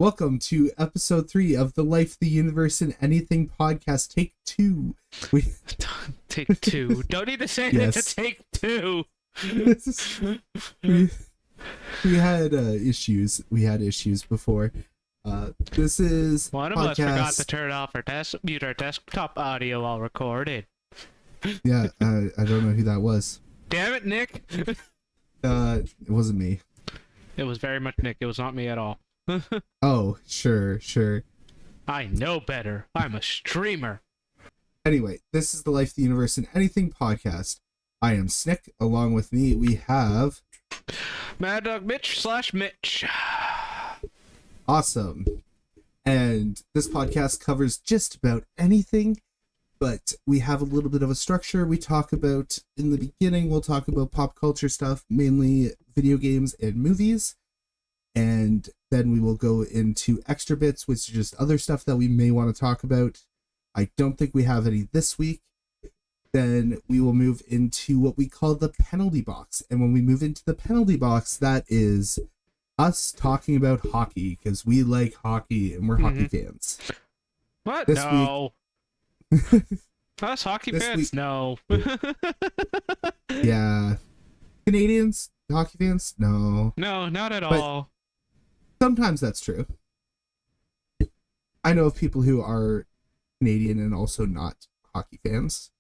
Welcome to episode 3 of the Life, the Universe, and Anything podcast. Take 2. Take 2. Don't need to say Yes. that to take 2. we had issues. We had issues before. This is One of us forgot to turn off our mute our desktop audio while recording. Yeah, I don't know who that was. Damn it, Nick. It wasn't me. It was very much Nick. It was not me at all. Oh, sure. I know better. I'm a streamer. Anyway, this is the Life, the Universe, and Anything podcast. I am Snick. Along with me, we have... Mad Dog Mitch/Mitch. Awesome. And this podcast covers just about anything, but we have a little bit of a structure. We talk about, in the beginning, we'll talk about pop culture stuff, mainly video games and movies. And then we will go into extra bits, which is just other stuff that we may want to talk about. I don't think we have any this week. Then we will move into what we call the penalty box. And when we move into the penalty box, that is us talking about hockey, because we like hockey and we're hockey fans. What? This no. Us hockey fans? Week... No. Yeah. Canadians? Hockey fans? No. No, not at But all. sometimes that's true. I know of people who are Canadian and also not hockey fans.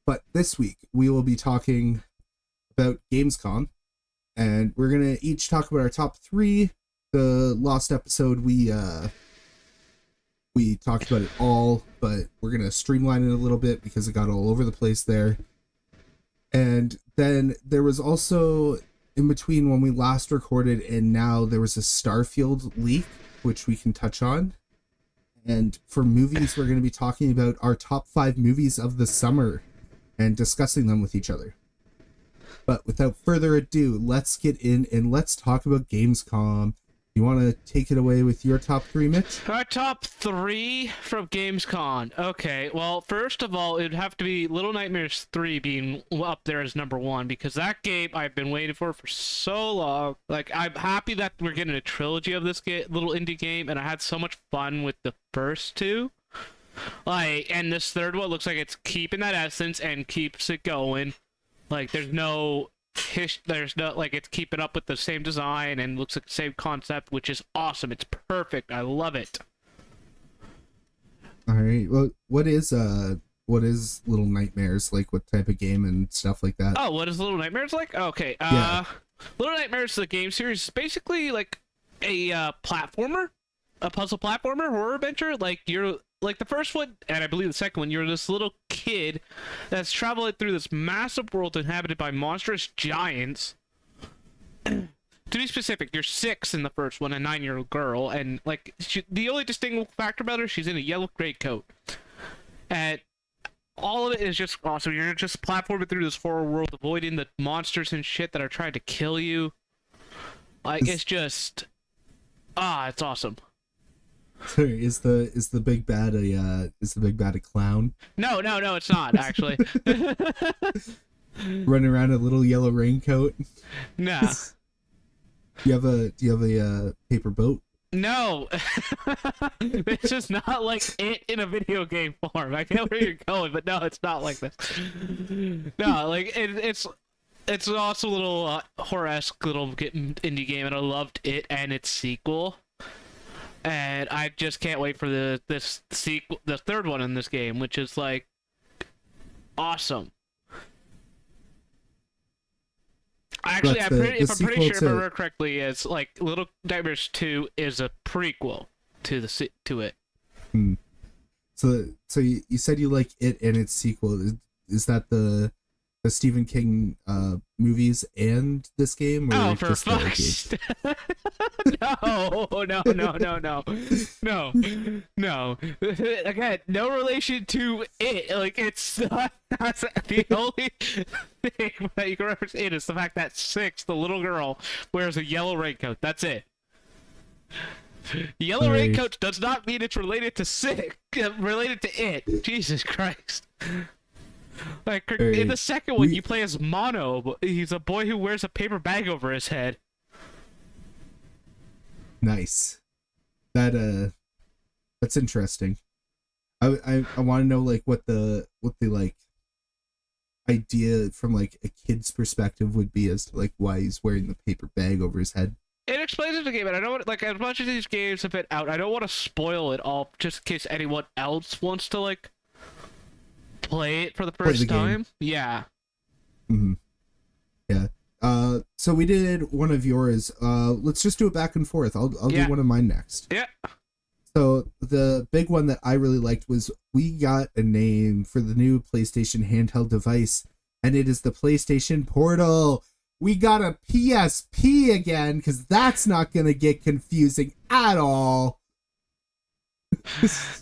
But this week, we will be talking about Gamescom. And we're going to each talk about our top 3. The last episode, we talked about it all, but we're going to streamline it a little bit because it got all over the place there. And then there was also, in between when we last recorded and now, there was a Starfield leak, which we can touch on. And for movies, we're going to be talking about our top 5 movies of the summer and discussing them with each other. But without further ado, let's get in and let's talk about Gamescom. You want to take it away with your top 3, Mitch? Our top 3 from Gamescom. Okay, well, first of all, it would have to be Little Nightmares 3 being up there as number 1, because that game I've been waiting for so long. Like, I'm happy that we're getting a trilogy of this little indie game, and I had so much fun with the first 2. Like, and this third one looks like it's keeping that essence and keeps it going. Like, there's no, like, it's keeping up with the same design and looks like the same concept, which is awesome. It's perfect. I love it. All right. Well, what is Little Nightmares? Like, what type of game and stuff like that? Oh, what is Little Nightmares like? Okay. Yeah. Little Nightmares, the game series, is basically like a platformer, a puzzle platformer, horror adventure. Like, you're like the first one, and I believe the second one, you're this little kid that's traveling through this massive world inhabited by monstrous giants. To be specific, you're 6 in the first one, a 9-year-old girl, and like the only distinguishing factor about her, she's in a yellow greatcoat. And all of it is just awesome. You're just platforming through this horror world, avoiding the monsters and shit that are trying to kill you. Like, it's just it's awesome. Sorry, is the big bad a clown? No, it's not actually. Running around in a little yellow raincoat. Nah. Do you have a paper boat? No. This is not like it in a video game form. I get where you're going, but no, it's not like this. No, like it's also a little horror-esque little indie game, and I loved it and its sequel. And I just can't wait for this sequel, the third one in this game, which is like awesome. Actually, if I'm pretty sure, if I remember correctly, it's like Little Nightmares 2 is a prequel to it. So you said you like it and its sequel. Is that the Stephen King movies and this game, or oh, for just fuck's the game? No. Again, no relation to it. Like, it's not, that's the only thing that you can reference it is the fact that 6, the little girl, wears a yellow raincoat. That's it. Yellow raincoat does not mean it's related to 6, related to it. Jesus Christ. Like, in the second one, you play as Mono. He's a boy who wears a paper bag over his head. Nice. That that's interesting. I want to know like what the like idea from like a kid's perspective would be as to like why he's wearing the paper bag over his head. It explains it in the game, and I don't want, like, as much as these games have been out, I don't want to spoil it all just in case anyone else wants to like play it for the first time. Yeah. Mm-hmm. Yeah. So we did one of yours. Let's just do it back and forth. I'll do one of mine next. Yeah. So the big one that I really liked was we got a name for the new PlayStation handheld device, and it is the PlayStation Portal. We got a PSP again, because that's not going to get confusing at all.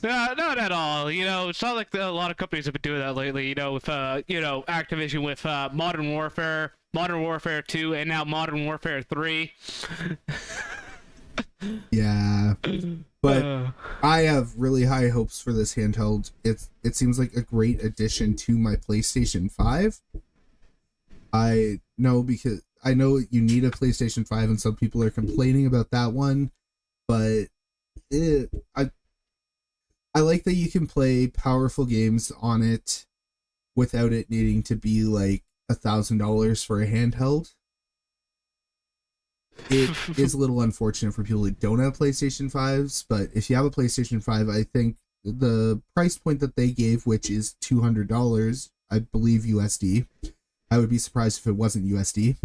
No, not at all. You know, it's not like a lot of companies have been doing that lately. You know, with Activision with Modern Warfare 2, and now Modern Warfare 3. Yeah, but I have really high hopes for this handheld. It seems like a great addition to my PlayStation 5. I know because I know you need a PlayStation 5, and some people are complaining about that one, but I like that you can play powerful games on it without it needing to be like $1,000 for a handheld. It is a little unfortunate for people who don't have PlayStation 5s, but if you have a PlayStation 5, I think the price point that they gave, which is $200, I believe USD, I would be surprised if it wasn't USD,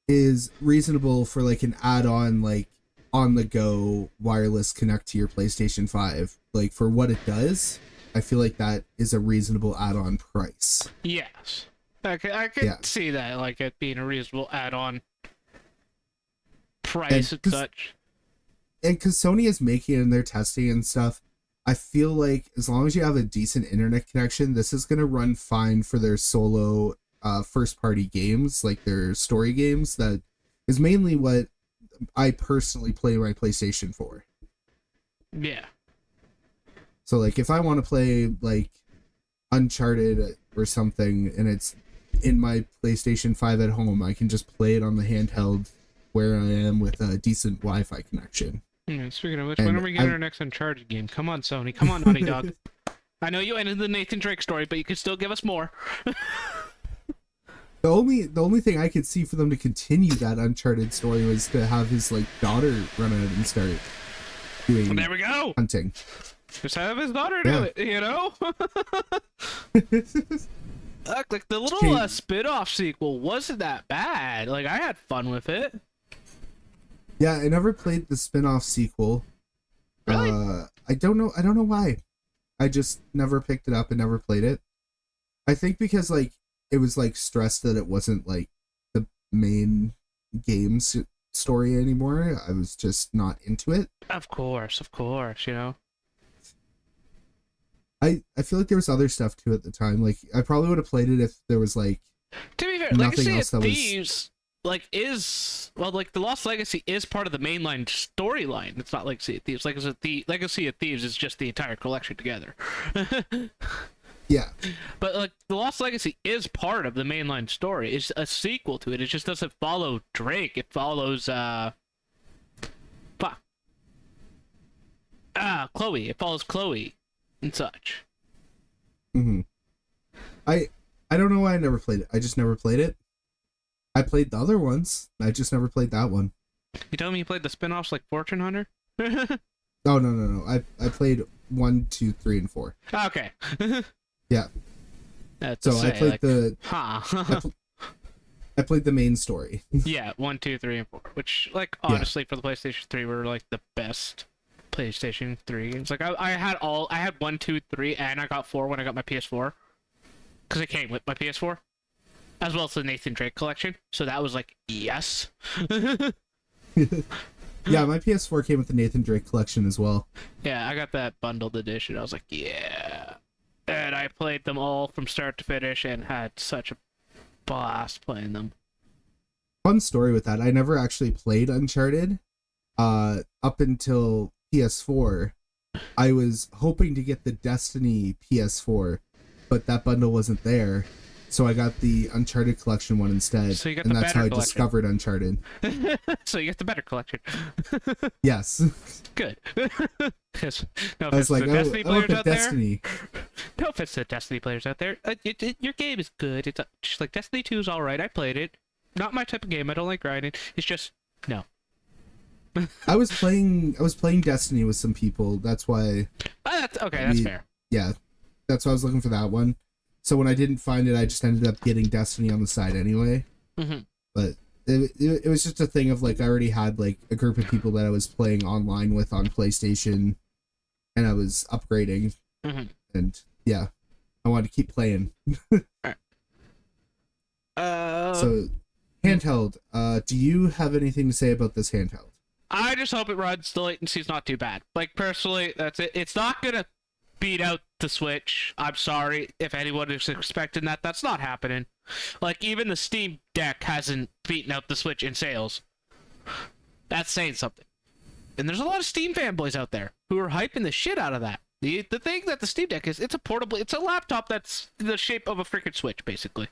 is reasonable for like an add-on, like on the go wireless connect to your PlayStation 5. Like for what it does, I feel like that is a reasonable add-on price. Yes. I can see that, like it being a reasonable add-on price and such. And because Sony is making it and they're testing and stuff, I feel like as long as you have a decent internet connection, this is going to run fine for their solo first party games, like their story games. That is mainly what I personally play my PlayStation for. Yeah. So like if I want to play like Uncharted or something and it's in my PlayStation 5 at home, I can just play it on the handheld where I am with a decent Wi-Fi connection. Speaking of which, when are we getting our next Uncharted game? Come on, Sony. Come on, Naughty Dog. I know you ended the Nathan Drake story, but you can still give us more. The only thing I could see for them to continue that Uncharted story was to have his like daughter run out and start doing there we go. Hunting. Just have his daughter do it, you know? Look, like the little spin-off sequel wasn't that bad. Like I had fun with it. Yeah, I never played the spin-off sequel. Really? I don't know why. I just never picked it up and never played it. I think because like it was like stressed that it wasn't like the main game's story anymore. I was just not into it. Of course, you know. I feel like there was other stuff too at the time. Like I probably would have played it if there was like to be fair, nothing Legacy else of that Thieves like is the Lost Legacy is part of the mainline storyline. It's not Legacy of Thieves. Legacy of Thieves is just the entire collection together. Yeah. But like the Lost Legacy is part of the mainline story. It's a sequel to it. It just doesn't follow Drake. It follows Chloe. It follows Chloe and such. Mm-hmm. I don't know why I never played it. I just never played it. I played the other ones. I just never played that one. You told me you played the spin-offs like Fortune Hunter? Oh no. I played 1, 2, 3, and 4. Okay. Yeah. That's so I played like, I played the main story. Yeah, 1, 2, 3, and 4. Which, like, honestly, for the PlayStation 3 were like the best PlayStation 3 games. Like I had 1, 2, 3, and I got 4 when I got my PS4. Because it came with my PS4. As well as the Nathan Drake collection. So that was like, yes. Yeah, my PS4 came with the Nathan Drake collection as well. Yeah, I got that bundled edition. I was like, yeah. And I played them all from start to finish and had such a blast playing them. Fun story with that. I never actually played Uncharted. Up until PS4. I was hoping to get the Destiny PS4, but that bundle wasn't there. So I got the Uncharted collection one instead, So you got and the that's how better I collection. discovered Uncharted. So you get the better collection. Yes. Good. Yes. No I was offense like, to the Destiny I want players the out Destiny. there. No offense to the Destiny players out there. Your game is good. It's just like Destiny 2 is all right. I played it. Not my type of game. I don't like grinding. It's just no. I was playing Destiny with some people. That's why. That's fair. Yeah, that's why I was looking for that one. So when I didn't find it, I just ended up getting Destiny on the side anyway. Mm-hmm. But it was just a thing of like I already had like a group of people that I was playing online with on PlayStation, and I was upgrading, and yeah, I wanted to keep playing. Right. So handheld. Do you have anything to say about this handheld? I just hope it runs. The latency's not too bad. Like, personally, that's it. It's not gonna beat out the Switch. I'm sorry if anyone is expecting that. That's not happening. Like, even the Steam Deck hasn't beaten out the Switch in sales. That's saying something. And there's a lot of Steam fanboys out there who are hyping the shit out of that. The thing that the Steam Deck is, it's a laptop that's the shape of a freaking Switch, basically.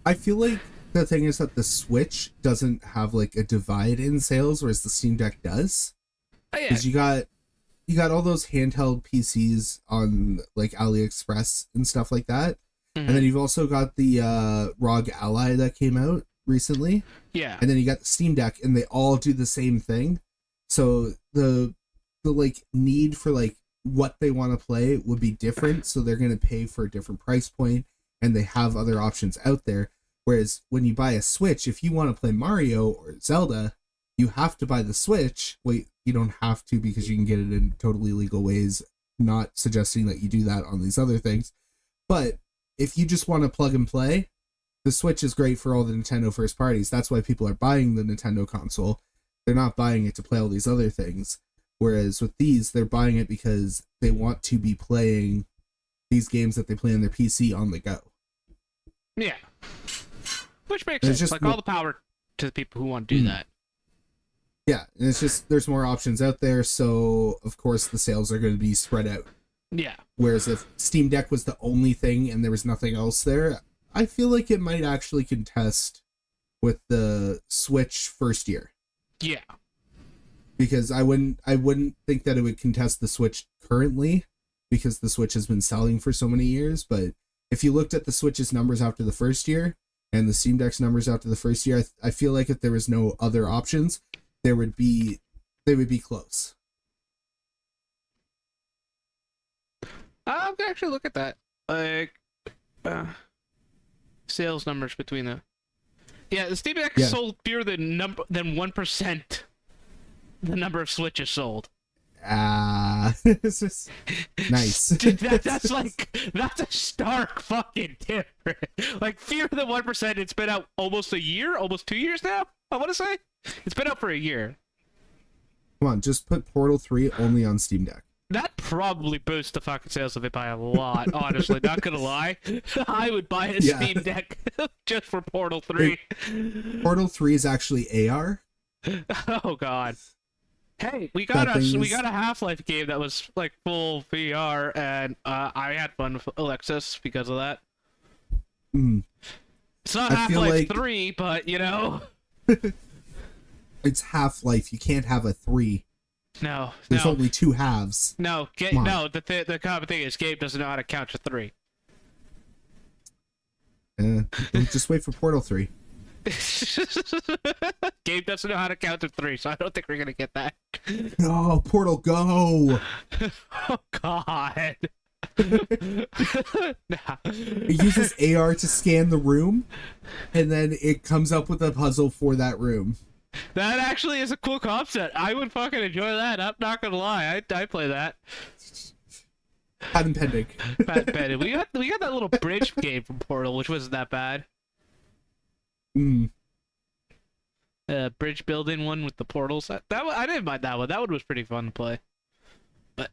I feel like the thing is that the Switch doesn't have like a divide in sales, whereas the Steam Deck does. Oh, yeah. Because you got all those handheld PCs on like AliExpress and stuff like that, and then you've also got the ROG Ally that came out recently. Yeah. And then you got the Steam Deck, and they all do the same thing. So the like need for like what they want to play would be different. So they're gonna pay for a different price point, and they have other options out there. Whereas when you buy a Switch, if you want to play Mario or Zelda, you have to buy the Switch. Wait, you don't have to because you can get it in totally legal ways. Not suggesting that you do that on these other things. But if you just want to plug and play, the Switch is great for all the Nintendo first parties. That's why people are buying the Nintendo console. They're not buying it to play all these other things. Whereas with these, they're buying it because they want to be playing these games that they play on their PC on the go. Yeah. Which makes sense. Like, all the power to the people who want to do that. Yeah, and it's just, there's more options out there, so of course the sales are going to be spread out. Yeah. Whereas if Steam Deck was the only thing and there was nothing else there, I feel like it might actually contest with the Switch first year. Yeah. Because I wouldn't think that it would contest the Switch currently, because the Switch has been selling for so many years, but if you looked at the Switch's numbers after the first year and the Steam Deck's numbers after the first year, I feel like if there was no other options, they would be close. I'm gonna actually look at that. Like, sales numbers between the. Yeah, the Steam Deck sold fewer than 1% the number of Switches sold. It's just nice. Dude, that's a stark fucking difference. Like, fewer than 1%. It's been out almost a year, almost 2 years now. I want to say it's been out for a year. Come on, just put Portal 3 only on Steam Deck. That probably boosts the fucking sales of it by a lot. Honestly, not gonna lie, I would buy a Steam Deck just for Portal 3. Portal 3 is actually AR. Oh god. Hey, we got a Half-Life game that was like full VR, and I had fun with Alexis because of that. It's not Half-Life 3, but you know. It's Half-Life. You can't have a 3. No, there's only 2 halves. No, the common thing is Gabe doesn't know how to count to 3. Just wait for Portal 3. Gabe doesn't know how to count to 3, so I don't think we're gonna get that. No, Portal, go! Oh god. It uses AR to scan the room, and then it comes up with a puzzle for that room. That actually is a cool concept. I would fucking enjoy that. I'm not gonna lie. I play that. Patent pending. Patent pending. We got that little bridge game from Portal, which wasn't that bad. Bridge building one with the portals. I didn't mind that one. That one was pretty fun to play. But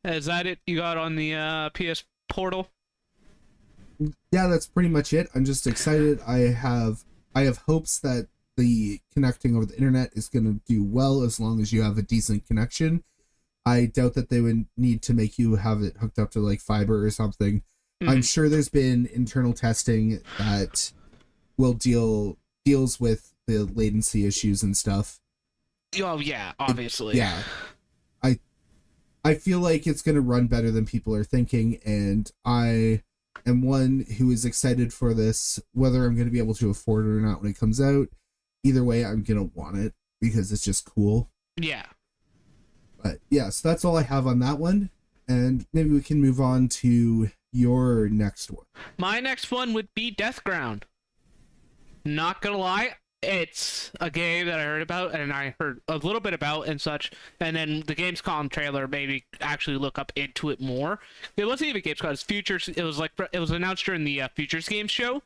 is that it you got on the PS Portal? Yeah, that's pretty much it. I'm just excited. I have hopes that the connecting over the internet is going to do well as long as you have a decent connection. I doubt that they would need to make you have it hooked up to like fiber or something, I'm sure there's been internal testing that deals with the latency issues and stuff. Oh yeah, obviously. Yeah. I feel like it's going to run better than people are thinking, and I am one who is excited for this, whether I'm going to be able to afford it or not when it comes out. Either way, I'm going to want it because it's just cool. Yeah. But yeah, so that's all I have on that one, and maybe we can move on to your next one. My next one would be Deathground. Not gonna lie, it's a game that I heard about and I heard a little bit about and such, and then the Gamescom trailer made me actually look up into it more. It wasn't even Gamescom; it's Futures. It was announced during the Futures Games show,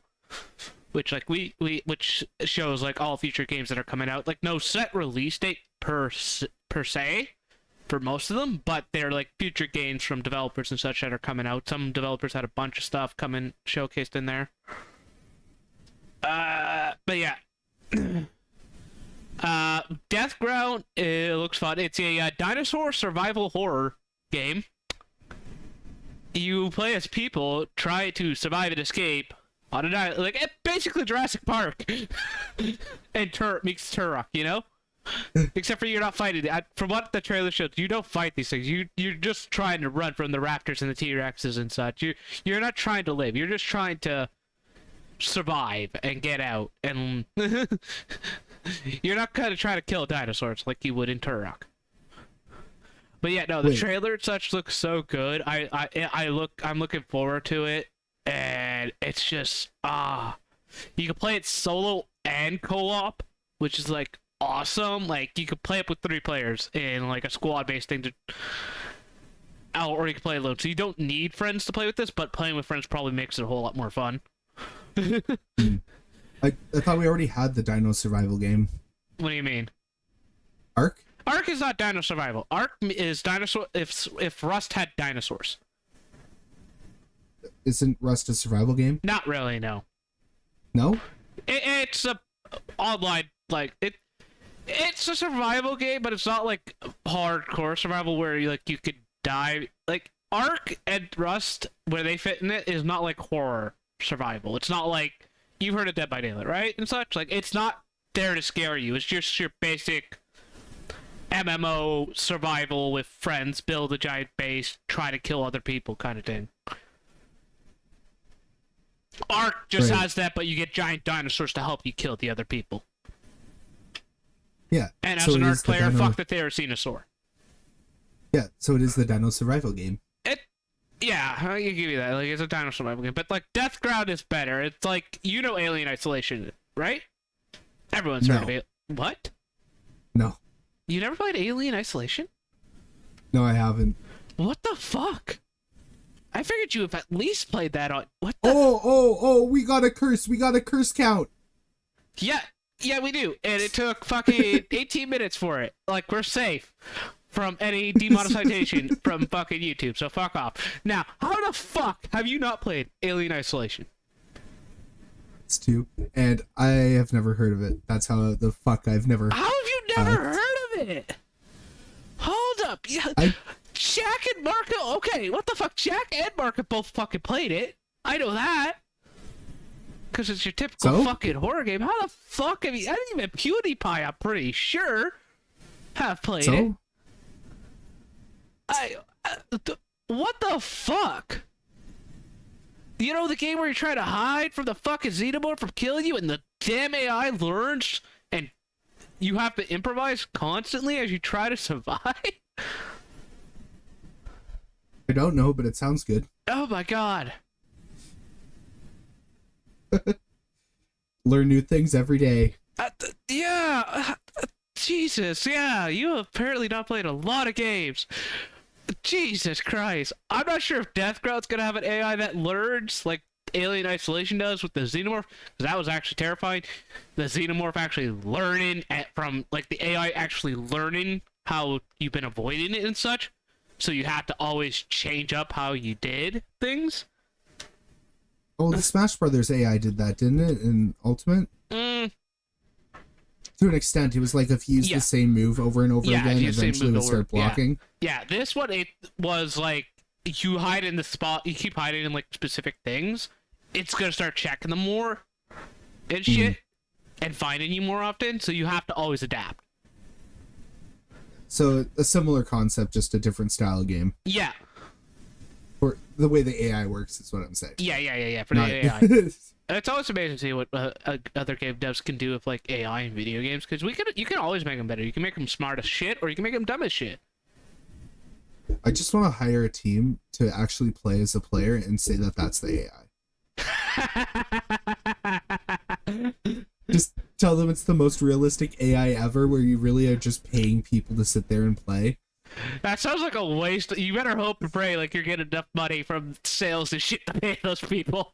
which which shows like all future games that are coming out. Like no set release date per se for most of them, but they're like future games from developers and such that are coming out. Some developers had a bunch of stuff coming showcased in there. But yeah. Deathground, it looks fun. It's a dinosaur survival horror game. You play as people, try to survive and escape on an island. Like, basically Jurassic Park. And meets Turok, you know? Except for you're not fighting. From what the trailer shows, you don't fight these things. You're just trying to run from the raptors and the T-Rexes and such. You're not trying to live. You're just trying to survive and get out, and you're not gonna try to kill dinosaurs like you would in Turok. But yeah, no, the trailer and such looks so good. I'm looking forward to it, and it's just you can play it solo and co-op, which is like awesome. Like you could play it with 3 players in like a squad-based thing or you can play alone. So you don't need friends to play with this, but playing with friends probably makes it a whole lot more fun. I thought we already had the Dino Survival game. What do you mean? Ark? Ark is not Dino Survival. Ark is dinosaur. If Rust had dinosaurs. Isn't Rust a survival game? Not really. No. No. It's a online It's a survival game, but it's not like hardcore survival where you could die. Like Ark and Rust, where they fit in it, is not like horror survival. It's not like you've heard of Dead by Daylight, right? And such. Like it's not there to scare you. It's just your basic MMO survival with friends, build a giant base, try to kill other people kind of thing. Ark just has that, but you get giant dinosaurs to help you kill the other people. Yeah. And as an Ark player, fuck the Therizinosaur. Yeah, so it is the Dino Survival game. Yeah, I can give you that. Like, it's a dinosaur survival game. But, like, Deathground is better. It's like, you know Alien Isolation, right? Everyone's heard of it. What? No. You never played Alien Isolation? No, I haven't. What the fuck? I figured you have at least played that on... What the... Oh, we got a curse. We got a curse count. Yeah, we do. And it took fucking 18 minutes for it. Like, we're safe from any demonetization from fucking YouTube, so fuck off. Now, how the fuck have you not played Alien Isolation? It's 2, and I have never heard of it. That's how the fuck I've never... How have you never heard of it? Hold up. Yeah, Jack and Marco... Okay, what the fuck? Jack and Marco both fucking played it. I know that. Because it's your typical fucking horror game. How the fuck have you... I didn't even PewDiePie, I'm pretty sure, have played it. What the fuck? You know the game where you try to hide from the fucking xenomorph from killing you and the damn AI learns and you have to improvise constantly as you try to survive? I don't know, but it sounds good. Oh my god. Learn new things every day. Jesus, yeah, you have apparently not played a lot of games. Jesus Christ. I'm not sure if Deathground's gonna have an AI that learns like Alien Isolation does with the xenomorph, because that was actually terrifying. The xenomorph actually learning from, like, the AI actually learning how you've been avoiding it and such, so you have to always change up how you did things. Oh, the Smash Brothers AI did that, didn't it, in Ultimate? To an extent, it was like if you used the same move over and over again, eventually it would start blocking. Yeah, this one, it was like you hide in the spot, you keep hiding in like specific things, it's gonna start checking them more and shit and finding you more often. So you have to always adapt. So a similar concept, just a different style game. Yeah. Or the way the AI works is what I'm saying. Yeah. For the AI. And it's always amazing to see what other game devs can do with like AI in video games, because you can always make them better. You can make them smart as shit, or you can make them dumb as shit. I just want to hire a team to actually play as a player and say that that's the AI. Just tell them it's the most realistic AI ever, where you really are just paying people to sit there and play. That sounds like a waste. You better hope and pray like you're getting enough money from sales and shit to pay those people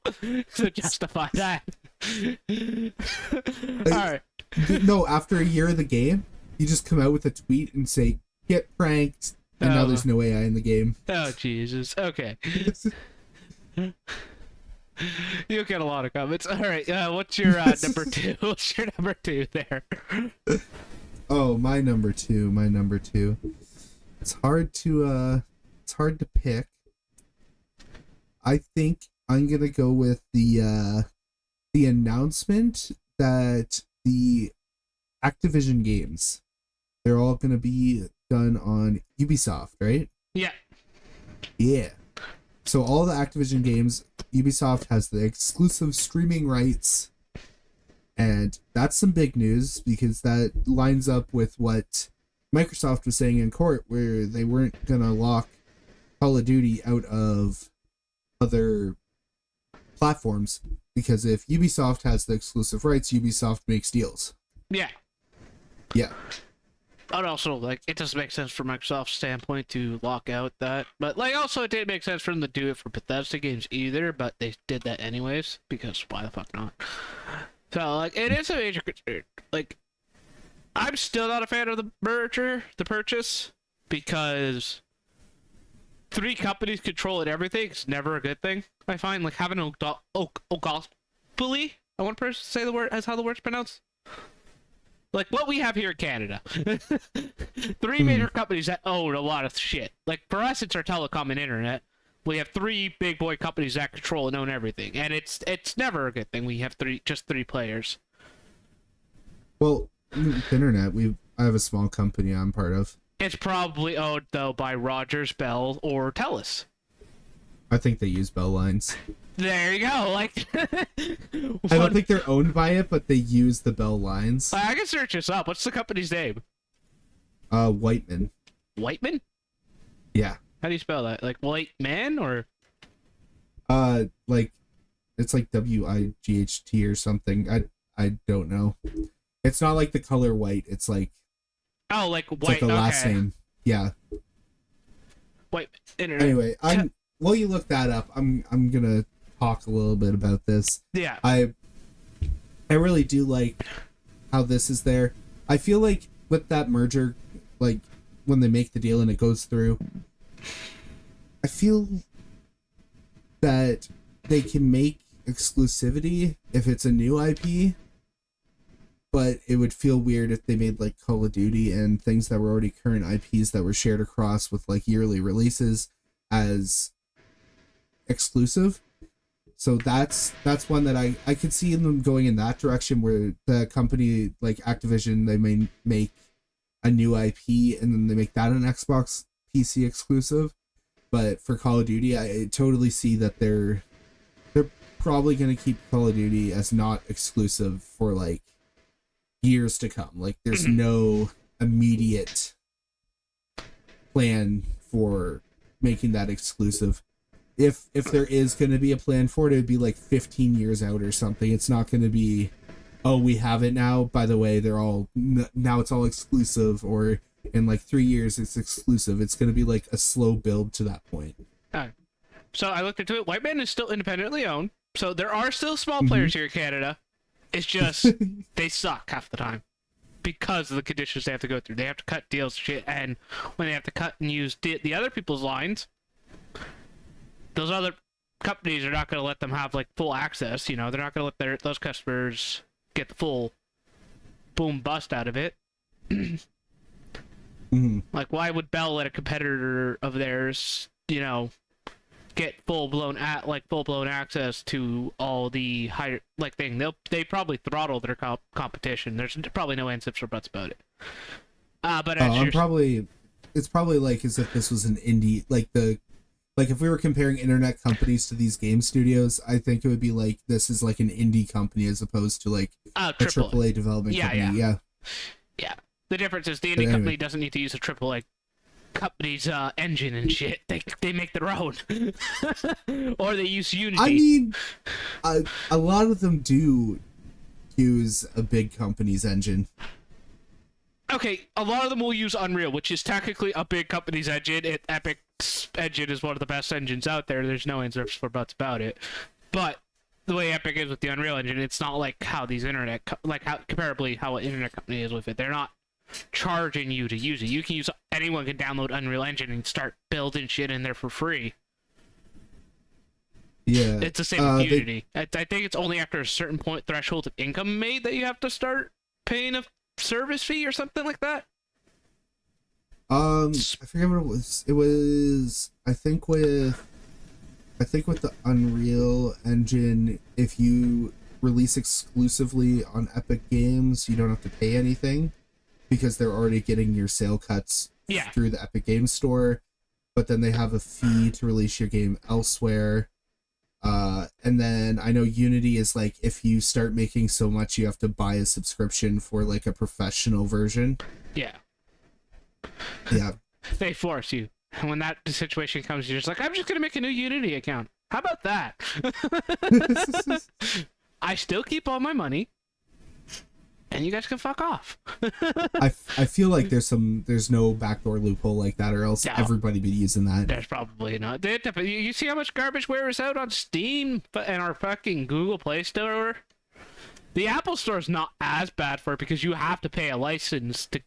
to justify that. Alright. No, after a year of the game, you just come out with a tweet and say, "Get pranked," and now there's no AI in the game. Oh, Jesus. Okay. You'll get a lot of comments. Alright, what's your number 2? What's your number 2 there? Oh, my number two. It's hard to pick. I think I'm gonna go with the announcement that the Activision games, they're all gonna be done on Ubisoft, right? Yeah. Yeah. So all the Activision games, Ubisoft has the exclusive streaming rights, and that's some big news because that lines up with what Microsoft was saying in court, where they weren't gonna lock Call of Duty out of other platforms, because if Ubisoft has the exclusive rights, Ubisoft makes deals. Yeah. Yeah. And also, like, it doesn't make sense from Microsoft's standpoint to lock out that. But, like, also, it didn't make sense for them to do it for Bethesda games either, but they did that anyways, because why the fuck not? So, like, it is a major concern. Like, I'm still not a fan of the purchase, because 3 companies controlling everything is never a good thing, I find. Like, having an oligopoly, I want to say the word, as how the word's pronounced. Like what we have here in Canada. 3 major companies that own a lot of shit. Like for us, it's our telecom and internet. We have 3 big boy companies that control and own everything, and it's never a good thing. We have just three players. Well, with internet, I have a small company I'm part of. It's probably owned though by Rogers, Bell, or Telus. I think they use Bell lines. There you go. Like, I don't think they're owned by it, but they use the Bell lines. I can search this up. What's the company's name? Whiteman. Whiteman? Yeah. How do you spell that? Like white man or? Like, it's like WIGHT or something. I don't know. It's not like the color white. It's like. Oh, like white. It's like the last name. Yeah. White internet. Anyway, while you look that up, I'm gonna talk a little bit about this. Yeah. I really do like how this is there. I feel like with that merger, like when they make the deal and it goes through, I feel that they can make exclusivity if it's a new IP, but it would feel weird if they made like Call of Duty and things that were already current IPs that were shared across with like yearly releases as exclusive. So that's one that I could see them going in that direction, where the company like Activision, they may make a new IP and then they make that an Xbox PC exclusive. But for Call of Duty, I totally see that they're probably going to keep Call of Duty as not exclusive for like years to come. Like there's no immediate plan for making that exclusive. If there is going to be a plan for it, it'd be like 15 years out or something. It's not going to be, oh, we have it now. By the way, now it's all exclusive, or in like 3 years it's exclusive. It's going to be like a slow build to that point. So I looked into it. Whiteman is still independently owned. So there are still small players here in Canada. It's just they suck half the time because of the conditions they have to go through. They have to cut deals shit, and when they have to cut and use the other people's lines, those other companies are not going to let them have like full access. You know, they're not going to let those customers get the full boom bust out of it. Like, why would Bell let a competitor of theirs, you know, get full blown access to all the higher thing. They probably throttle their competition. There's probably no ands, ifs, or buts about it. But it's probably like as if this was an indie, like if we were comparing internet companies to these game studios, I think it would be like this is like an indie company as opposed to like a AAA development company. Yeah. The difference is the indie company doesn't need to use a AAA company's engine and shit. They make their own, or they use Unity. I mean, a lot of them do use a big company's engine. Okay, a lot of them will use Unreal, which is technically a big company's engine. Epic's engine is one of the best engines out there. There's no ands, ifs, or buts about it. But the way Epic is with the Unreal Engine, it's not like how these comparably how an internet company is with it. They're not charging you to use it. You can use, anyone can download Unreal Engine and start building shit in there for free. Yeah, it's the same with Unity. I think it's only after a certain threshold of income made that you have to start paying a service fee or something like that. I forget what it was. It was I think with the Unreal Engine, if you release exclusively on Epic Games, you don't have to pay anything because they're already getting your sale cuts through the Epic Games Store. But then they have a fee to release your game elsewhere. And then I know Unity is like, if you start making so much, you have to buy a subscription for like a professional version. Yeah. They force you. And when that situation comes, you're just like, I'm just going to make a new Unity account. How about that? I still keep all my money. And you guys can fuck off. I feel like there's no backdoor loophole like that, or else everybody be using that. There's probably not. You see how much garbageware is out on Steam and our fucking Google Play Store? The Apple Store's not as bad for it because you have to pay a license to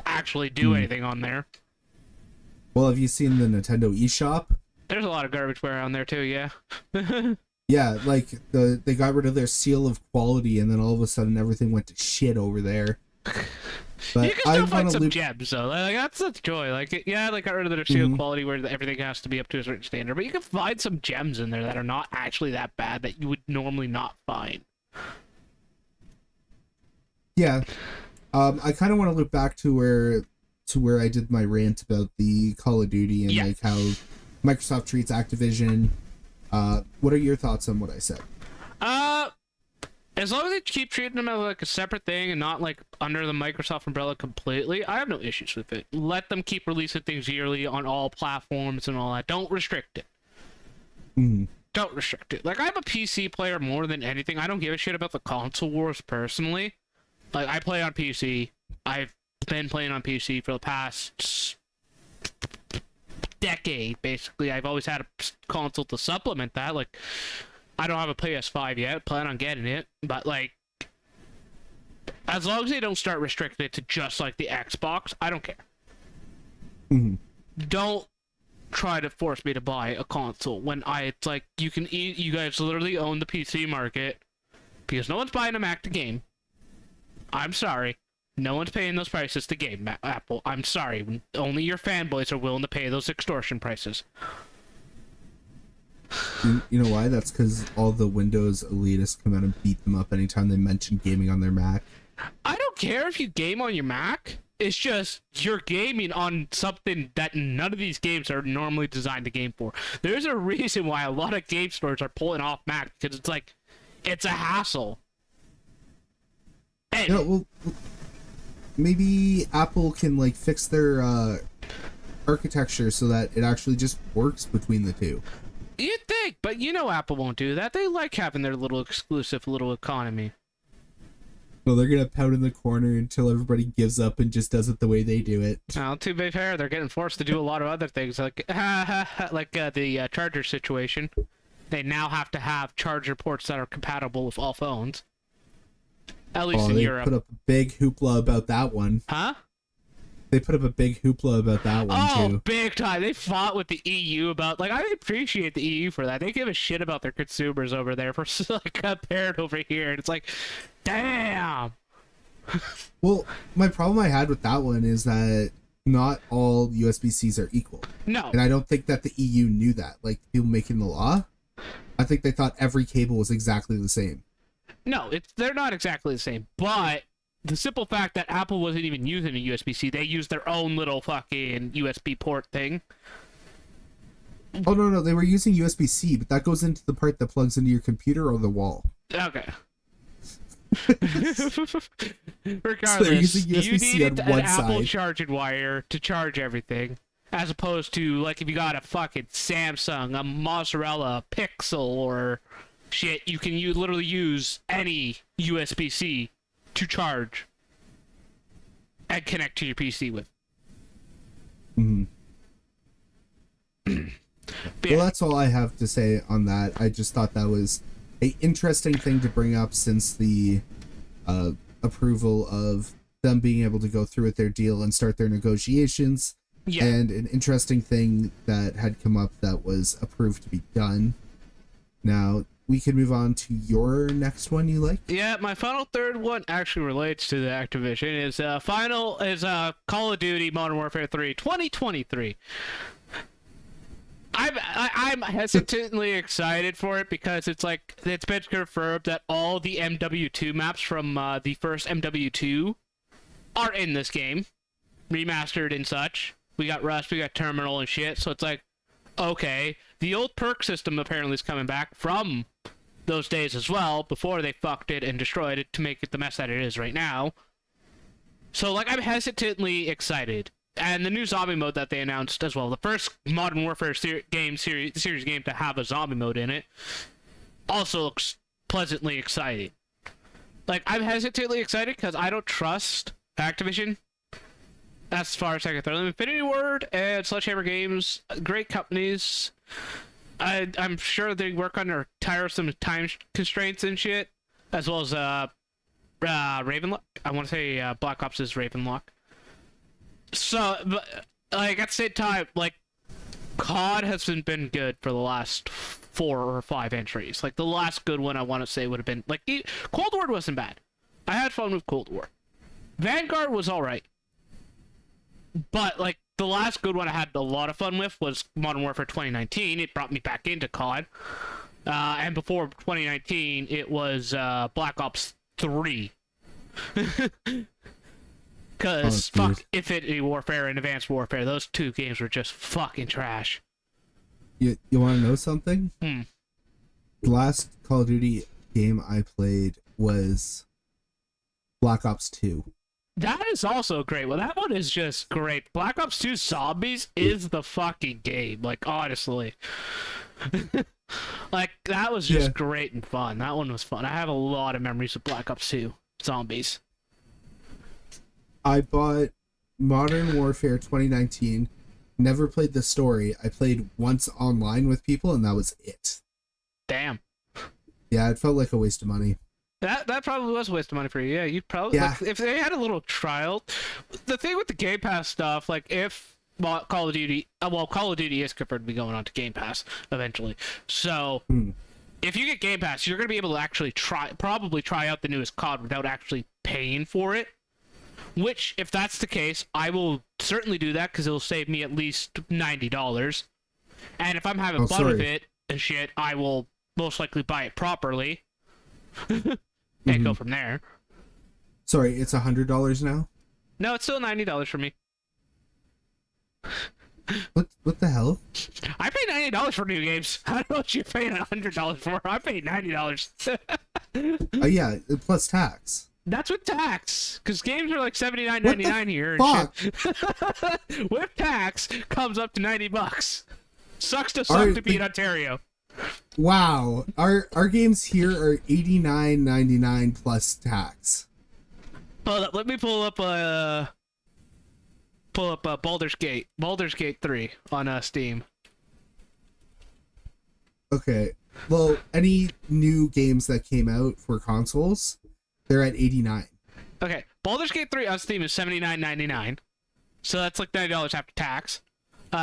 actually do anything on there. Well, have you seen the Nintendo eShop? There's a lot of garbageware on there too, yeah. Yeah, like they got rid of their seal of quality, and then all of a sudden everything went to shit over there. But you can still find some gems, though. Like, that's the joy. Like, they got rid of their seal of quality where everything has to be up to a certain standard. But you can find some gems in there that are not actually that bad that you would normally not find. Yeah, I kind of want to look back to where I did my rant about the Call of Duty and like how Microsoft treats Activision. What are your thoughts on what I said? As long as they keep treating them as like a separate thing and not like under the Microsoft umbrella completely, I have no issues with it. Let them keep releasing things yearly on all platforms and all that. Don't restrict it. Don't restrict it. Like, I'm a PC player more than anything. I don't give a shit about the console wars personally. Like, I play on PC. I've been playing on PC for the past decade, basically. I've always had a console to supplement that. Like, I don't have a PS5 yet. Plan on getting it. But, like, as long as they don't start restricting it to just, like, the Xbox, I don't care. Don't try to force me to buy a console when it's like, you guys literally own the PC market because no one's buying a Mac to game. I'm sorry. No one's paying those prices to game, Apple. I'm sorry. Only your fanboys are willing to pay those extortion prices. You know why? That's because all the Windows elitists come out and beat them up anytime they mention gaming on their Mac. I don't care if you game on your Mac. It's just you're gaming on something that none of these games are normally designed to game for. There's a reason why a lot of game stores are pulling off Mac, because it's like, it's a hassle. And, yeah, well, maybe Apple can like fix their architecture so that it actually just works between the two. You'd think, but you know Apple won't do that. They like having their little exclusive little economy. Well, they're gonna pout in the corner until everybody gives up and just does it the way they do it. Well, to be fair, they're getting forced to do a lot of other things, like the charger situation. They now have to have charger ports that are compatible with all phones. At least in Europe. They put up a big hoopla about that one. Huh? They put up a big hoopla about that one, too. Oh, big time. They fought with the EU about, like, I appreciate the EU for that. They give a shit about their consumers over there for, like, compared over here. And it's like, damn. Well, my problem I had with that one is that not all USB-Cs are equal. No. And I don't think that the EU knew that. Like, people making the law, I think they thought every cable was exactly the same. No, they're not exactly the same, but the simple fact that Apple wasn't even using a USB-C, they used their own little fucking USB port thing. Oh, no, they were using USB-C, but that goes into the part that plugs into your computer or the wall. Okay. Regardless, so they're using USB-C you needed on one an Apple side. charging wire to charge everything, as opposed to, like, if you got a fucking Samsung, a Mozzarella, a Pixel, or shit, you can literally use any USB-C to charge and connect to your PC with. Mm-hmm. Well, that's all I have to say on that. I just thought that was an interesting thing to bring up since the approval of them being able to go through with their deal and start their negotiations. Yeah. And an interesting thing that had come up that was approved to be done. Now, we can move on to your next one you like. Yeah, my final third one actually relates to the Activision. Call of Duty Modern Warfare 3 2023. I'm hesitantly excited for it because it's been confirmed that all the MW2 maps from the first MW2 are in this game, remastered and such. We got Rust, we got Terminal and shit, so it's like, okay, the old perk system apparently is coming back from those days as well, before they fucked it and destroyed it to make it the mess that it is right now. So, like, I'm hesitantly excited. And the new zombie mode that they announced as well, the first Modern Warfare series game to have a zombie mode in it, also looks pleasantly exciting. Like, I'm hesitantly excited because I don't trust Activision as far as I can throw them. Infinity Ward and Sledgehammer Games, great companies. I'm sure they work under tiresome time constraints and shit, as well as Ravenlock. I want to say Black Ops is Ravenlock. So, but, like, at the same time, like, COD has been good for the last 4 or 5 entries. Like, the last good one I want to say would have been, like, Cold War wasn't bad. I had fun with Cold War. Vanguard was alright. But, like, the last good one I had a lot of fun with was Modern Warfare 2019. It brought me back into COD. And before 2019, it was Black Ops 3. Because fuck Infinity Warfare and Advanced Warfare, those two games were just fucking trash. You want to know something? The last Call of Duty game I played was Black Ops 2. That is also great. Well, that one is just great. Black Ops 2 Zombies is the fucking game. Like, honestly. Like, that was just great and fun. That one was fun. I have a lot of memories of Black Ops 2 Zombies. I bought Modern Warfare 2019, never played the story. I played once online with people, and that was it. Damn. Yeah, it felt like a waste of money. That probably was a waste of money for you. Yeah, you probably... Yeah. Like, if they had a little trial... The thing with the Game Pass stuff, like, if Call of Duty... Call of Duty is confirmed to be going on to Game Pass eventually. So... If you get Game Pass, you're going to be able to actually probably try out the newest COD without actually paying for it. Which, if that's the case, I will certainly do that because it'll save me at least $90. And if I'm having fun with it and shit, I will most likely buy it properly and go from there. Sorry, it's $100 now? No, it's still $90 for me. What the hell? I pay $90 for new games. I don't know what you're paying $100 for. I paid $90. Yeah, plus tax. That's with tax, because games are like $79.99 here. Fuck? And shit. With tax comes up to $90. Sucks to suck to be in Ontario. Wow, our games here are $89.99 plus tax. Hold up, let me pull up Baldur's Gate 3 on Steam. Okay, well, any new games that came out for consoles, they're at $89. Okay, Baldur's Gate 3 on Steam is $79.99, so that's like $90 after tax.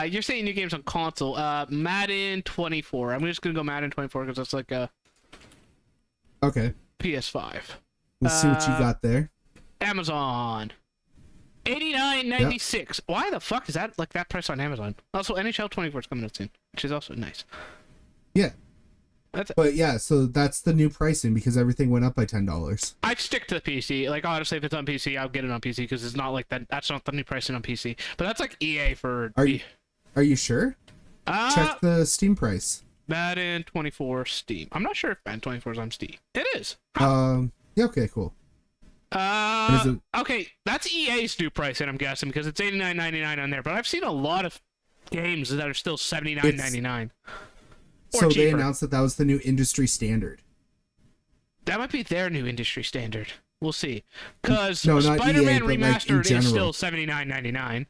You're saying new games on console. Madden 24. I'm just gonna go Madden 24 because that's like a okay PS5. Let's see what you got there. Amazon. $89.96. Why the fuck is that like that price on Amazon? Also, NHL 24 is coming out soon, which is also nice. Yeah. But yeah, so that's the new pricing because everything went up by $10. I'd stick to the PC. Like, honestly, if it's on PC, I'll get it on PC because it's not like that. That's not the new pricing on PC. But that's like EA for. Are you sure? Check the Steam price. Madden 24 Steam. I'm not sure if Madden 24 is on Steam. It is. Yeah. Okay. Cool. Okay, that's EA's new pricing, I'm guessing, because it's $89.99 on there. But I've seen a lot of games that are still $79.99. So cheaper. They announced that was the new industry standard. That might be their new industry standard. We'll see. Because EA, Spider-Man Remastered like, is still $79.99.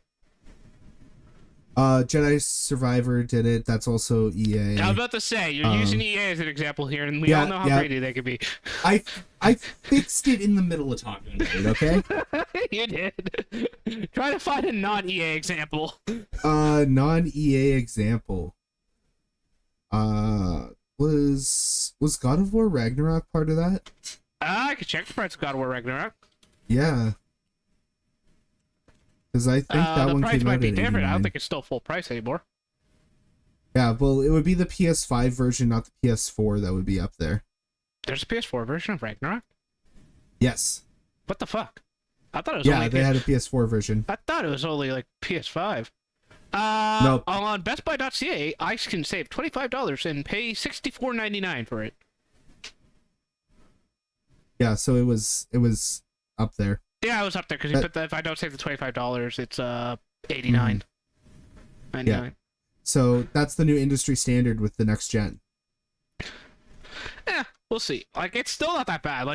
Jedi Survivor did it. That's also EA. I was about to say, you're using EA as an example here, and we all know how greedy they could be. I fixed it in the middle of talking about it, okay? You did. Try to find a non-EA example. Non-EA example. Was God of War Ragnarok part of that? I could check the price of God of War Ragnarok. Yeah. Because I think that one came out at $89. The price might be different. I don't think it's still full price anymore. Yeah, well, it would be the PS5 version, not the PS4 that would be up there. There's a PS4 version of Ragnarok? Yes. What the fuck? I thought it was only... Yeah, they had a PS4 version. I thought it was only, like, PS5. Nope. On BestBuy.ca, I can save $25 and pay $64.99 for it. Yeah, so it was up there. Yeah, it was up there because you put if I don't save the $25, it's $89.99. Yeah. So that's the new industry standard with the next gen. Yeah, we'll see. Like, it's still not that bad.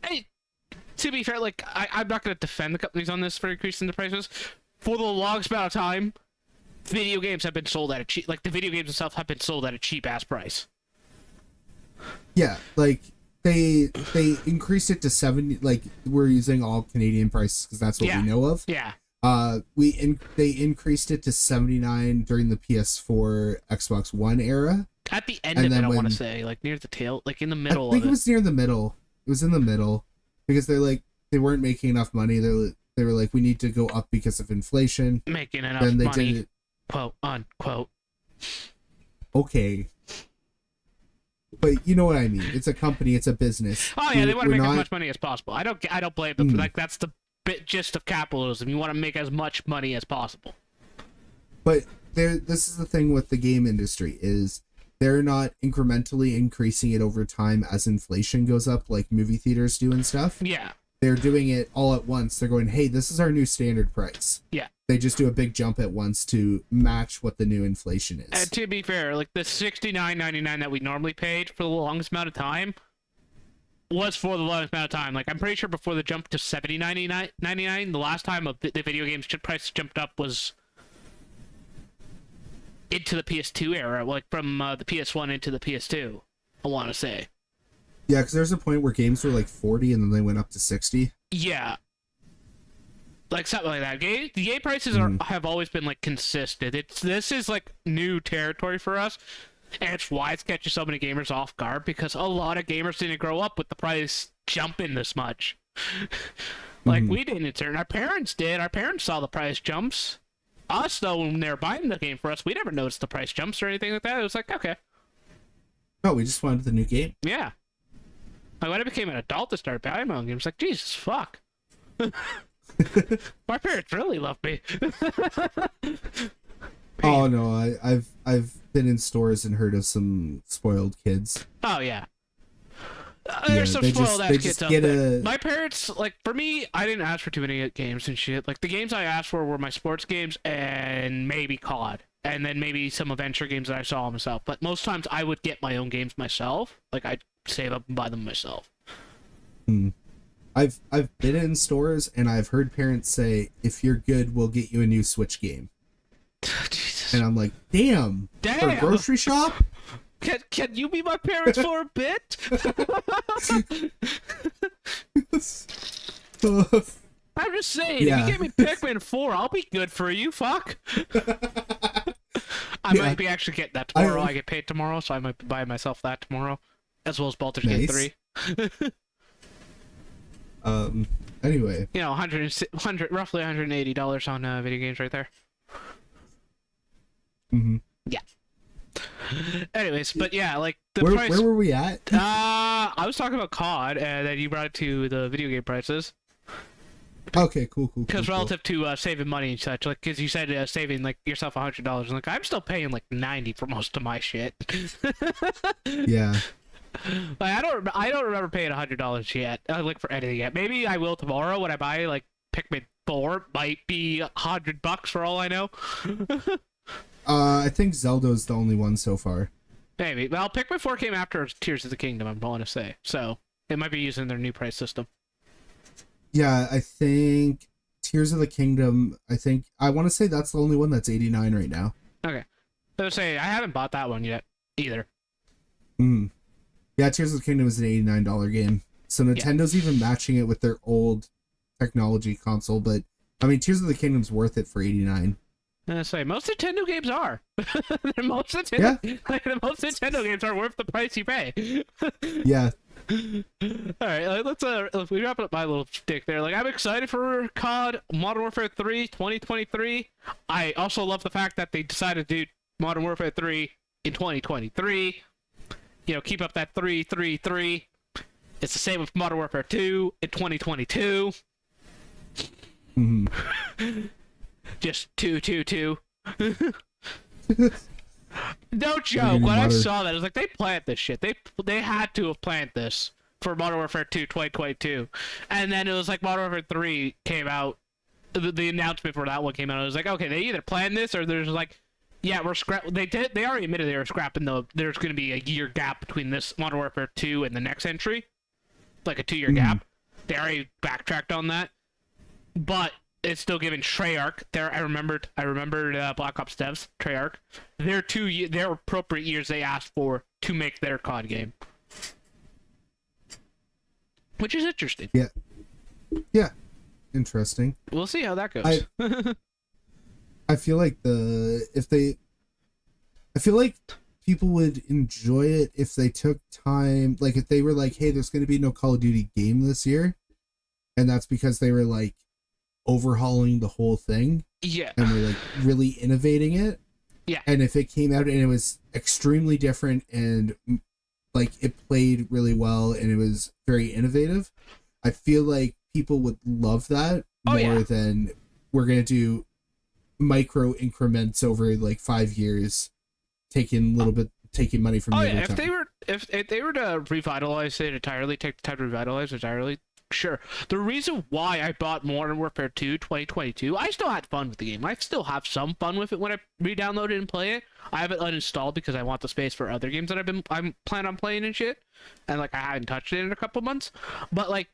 Hey, to be fair, like, I'm not going to defend the companies on this for increasing the prices. For the longest amount of time, video games have been sold at a cheap... Like, the video games themselves have been sold at a cheap-ass price. Yeah, like, they increased it to 70... Like, we're using all Canadian prices because that's what we know of. Yeah. They increased it to $79 during the PS4, Xbox One era. At the end of it, I want to say. Like, near the tail... Like, in the middle of it. I think it was near the middle. It was in the middle. Because they weren't making enough money. They were like, we need to go up because of inflation. Making enough money, quote unquote. Okay. But you know what I mean. It's a company. It's a business. Oh yeah, they want to make as much money as possible. I don't blame them. Like, that's the gist of capitalism. You want to make as much money as possible. But this is the thing with the game industry is they're not incrementally increasing it over time as inflation goes up, like movie theaters do and stuff. Yeah. They're doing it all at once. They're going, hey, this is our new standard price. Yeah. They just do a big jump at once to match what the new inflation is. And to be fair, like, the $69.99 that we normally paid for the longest amount of time was for the longest amount of time. Like, I'm pretty sure before the jump to $70.99, the last time the video games price jumped up was into the PS2 era, like from the PS1 into the PS2, I want to say. Yeah, because there's a point where games were like 40 and then they went up to 60. Yeah. Like something like that. The game prices have always been like consistent. This is like new territory for us, and it's why it's catching so many gamers off guard, because a lot of gamers didn't grow up with the price jumping this much. Like we didn't. Our parents did. Our parents saw the price jumps. Us though, when they were buying the game for us, we never noticed the price jumps or anything like that. It was like, okay. No, we just wanted the new game. Yeah. Like, when I became an adult to start buying my own games, like, Jesus, fuck. My parents really love me. Oh no, I've been in stores and heard of some spoiled kids. Oh yeah. There's some spoiled ass kids out there. My parents, like, for me, I didn't ask for too many games and shit. Like, the games I asked for were my sports games and maybe COD. And then maybe some adventure games that I saw myself. But most times I would get my own games myself. Like, I'd save up and buy them myself. I've been in stores and I've heard parents say, if you're good, we'll get you a new Switch game. Jesus. And I'm like, damn. For a grocery shop? Can you be my parents for a bit? I'm just saying, if you give me Pikmin 4, I'll be good for you, fuck. I might be actually getting that tomorrow. I get paid tomorrow, so I might buy myself that tomorrow. As well as Baldur's Gate 3. Anyway. You know, roughly $180 on video games right there. Mm-hmm. Yeah. Anyways, but yeah, like the where, price. Where were we at? I was talking about COD, and then you brought it to the video game prices. Okay, cool. Because relative to saving money and such, like, because you said saving like yourself $100, like I'm still paying like 90 for most of my shit. Yeah. Like, I don't remember paying $100 yet. Like for anything yet. Maybe I will tomorrow when I buy like Pikmin 4. Might be $100 for all I know. I think Zelda's the only one so far. Maybe. Well, Pikmin 4 came after Tears of the Kingdom, I'm going to say. So it might be using their new price system. Yeah, I think Tears of the Kingdom, I want to say that's the only one that's 89 right now. Okay. I was say I haven't bought that one yet either. Yeah, Tears of the Kingdom is an $89 game. So Nintendo's even matching it with their old technology console, but I mean Tears of the Kingdom's worth it for 89. I say most Nintendo games are. most Nintendo games are worth the price you pay. Yeah. All right, let's we wrap up my little stick there. Like, I'm excited for COD Modern Warfare 3 2023. I also love the fact that they decided to do Modern Warfare 3 in 2023. You know, keep up that 3-3-3. It's the same with Modern Warfare 2 in 2022. Just 2-2-2. No joke. When I saw that, I was like, they planned this shit. They had to have planned this for Modern Warfare 2 2022. And then it was like Modern Warfare 3 came out. The announcement for that one came out. I was like, okay, they either planned this or there's like, yeah, we're They already admitted they were scrapping there's going to be a year gap between this Modern Warfare 2 and the next entry, like a 2-year gap. They already backtracked on that, but it's still giving Treyarch. I remembered Black Ops devs, Treyarch. Their appropriate years they asked for to make their COD game, which is interesting. Yeah, interesting. We'll see how that goes. I feel like people would enjoy it if they took time, like if they were like, hey, there's going to be no Call of Duty game this year, and that's because they were like overhauling the whole thing. Yeah. And they're like really innovating it. Yeah. And if it came out and it was extremely different and like it played really well and it was very innovative, I feel like people would love that more than we're going to do micro increments over like 5 years, taking money from the other time. If they were to revitalize it entirely, take the time to revitalize it entirely, sure. The reason why I bought Modern Warfare 2 2022, I still had fun with the game. I still have some fun with it when I re-download it and play it. I have it uninstalled because I want the space for other games that I'm planning on playing and shit. And like I haven't touched it in a couple months. But like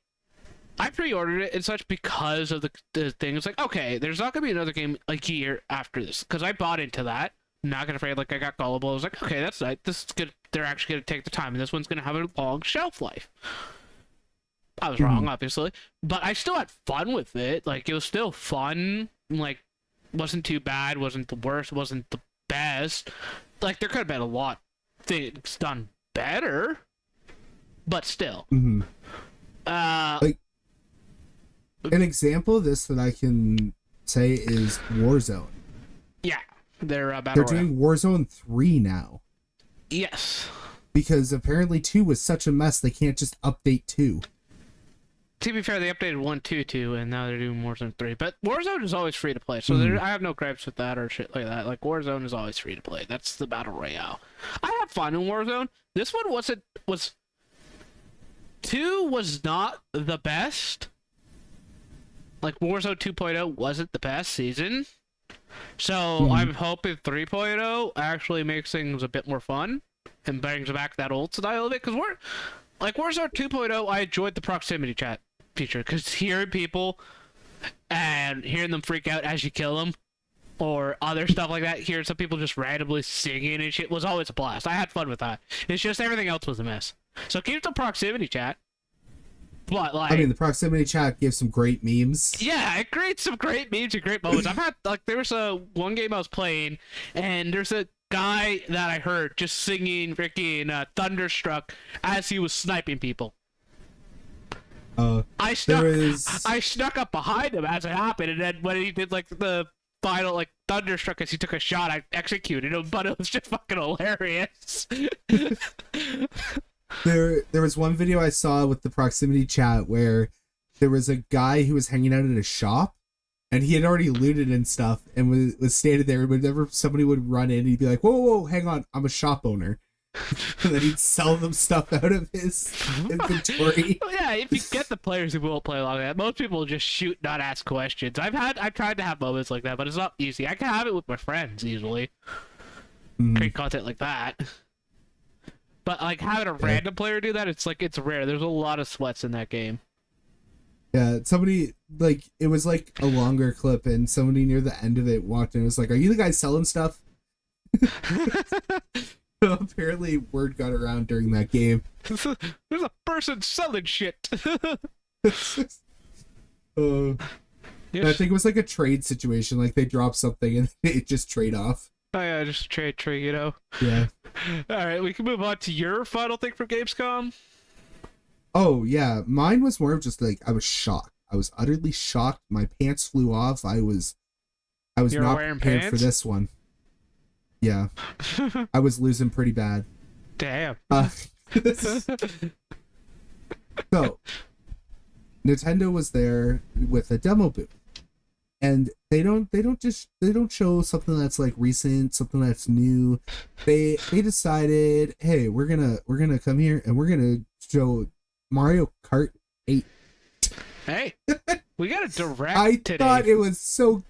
I pre-ordered it and such because of the thing. It's like, okay, there's not gonna be another game a year after this. Because I bought into that. Not gonna afraid, like I got gullible. I was like, okay, that's nice. This is good. They're actually gonna take the time, and this one's gonna have a long shelf life. I was wrong, obviously, but I still had fun with it. Like, it was still fun. Like, wasn't too bad, wasn't the worst, wasn't the best. Like, there could have been a lot of things done better, but still. Like, an example of this that I can say is Warzone. Yeah, they're doing Warzone 3 now. Yes. Because apparently 2 was such a mess, they can't just update 2. To be fair, they updated 1.2.2, and now they're doing Warzone 3. But Warzone is always free to play, so I have no gripes with that or shit like that. Like, Warzone is always free to play. That's the Battle Royale. I had fun in Warzone. This one was 2 was not the best. Like, Warzone 2.0 wasn't the best season. So, I'm hoping 3.0 actually makes things a bit more fun and brings back that old style of it. Because Warzone 2.0, I enjoyed the proximity chat feature. Because hearing people and hearing them freak out as you kill them or other stuff like that, hearing some people just randomly singing and shit was always a blast. I had fun with that. It's just everything else was a mess. So keep the proximity chat. But like, I mean, the proximity chat gives some great memes. Yeah, it creates some great memes and great moments. I've had there was one game I was playing, and there's a guy that I heard just singing freaking Thunderstruck as he was sniping people. I snuck up behind him as it happened, and then when he did like the final like thunderstruck as he took a shot, I executed him, but it was just fucking hilarious. There was one video I saw with the proximity chat where there was a guy who was hanging out at a shop, and he had already looted and stuff, and was standing there. Whenever somebody would run in, he'd be like, "Whoa, hang on, I'm a shop owner," and then he'd sell them stuff out of his inventory. Yeah, if you get the players who won't play along that, most people just shoot, not ask questions. I've tried to have moments like that, but it's not easy. I can have it with my friends easily. Create content like that. But like having a random player do that, it's rare. There's a lot of sweats in that game. Yeah, somebody, like, it was like a longer clip, and somebody near the end of it walked in and was like, "Are you the guy selling stuff?" Apparently word got around during that game. There's a person selling shit. I think it was like a trade situation, like they dropped something and they just trade off. Oh yeah, just trade, you know. Yeah. Alright, we can move on to your final thing for Gamescom. Oh yeah, mine was more of just like, I was shocked. I was utterly shocked. My pants flew off. I was not prepared for this one. Yeah. I was losing pretty bad. Damn. So, Nintendo was there with a demo booth. And they don't show something that's like recent, something that's new. They decided, hey, we're gonna come here and we're gonna show Mario Kart 8. Hey, we got a direct I today. thought it was so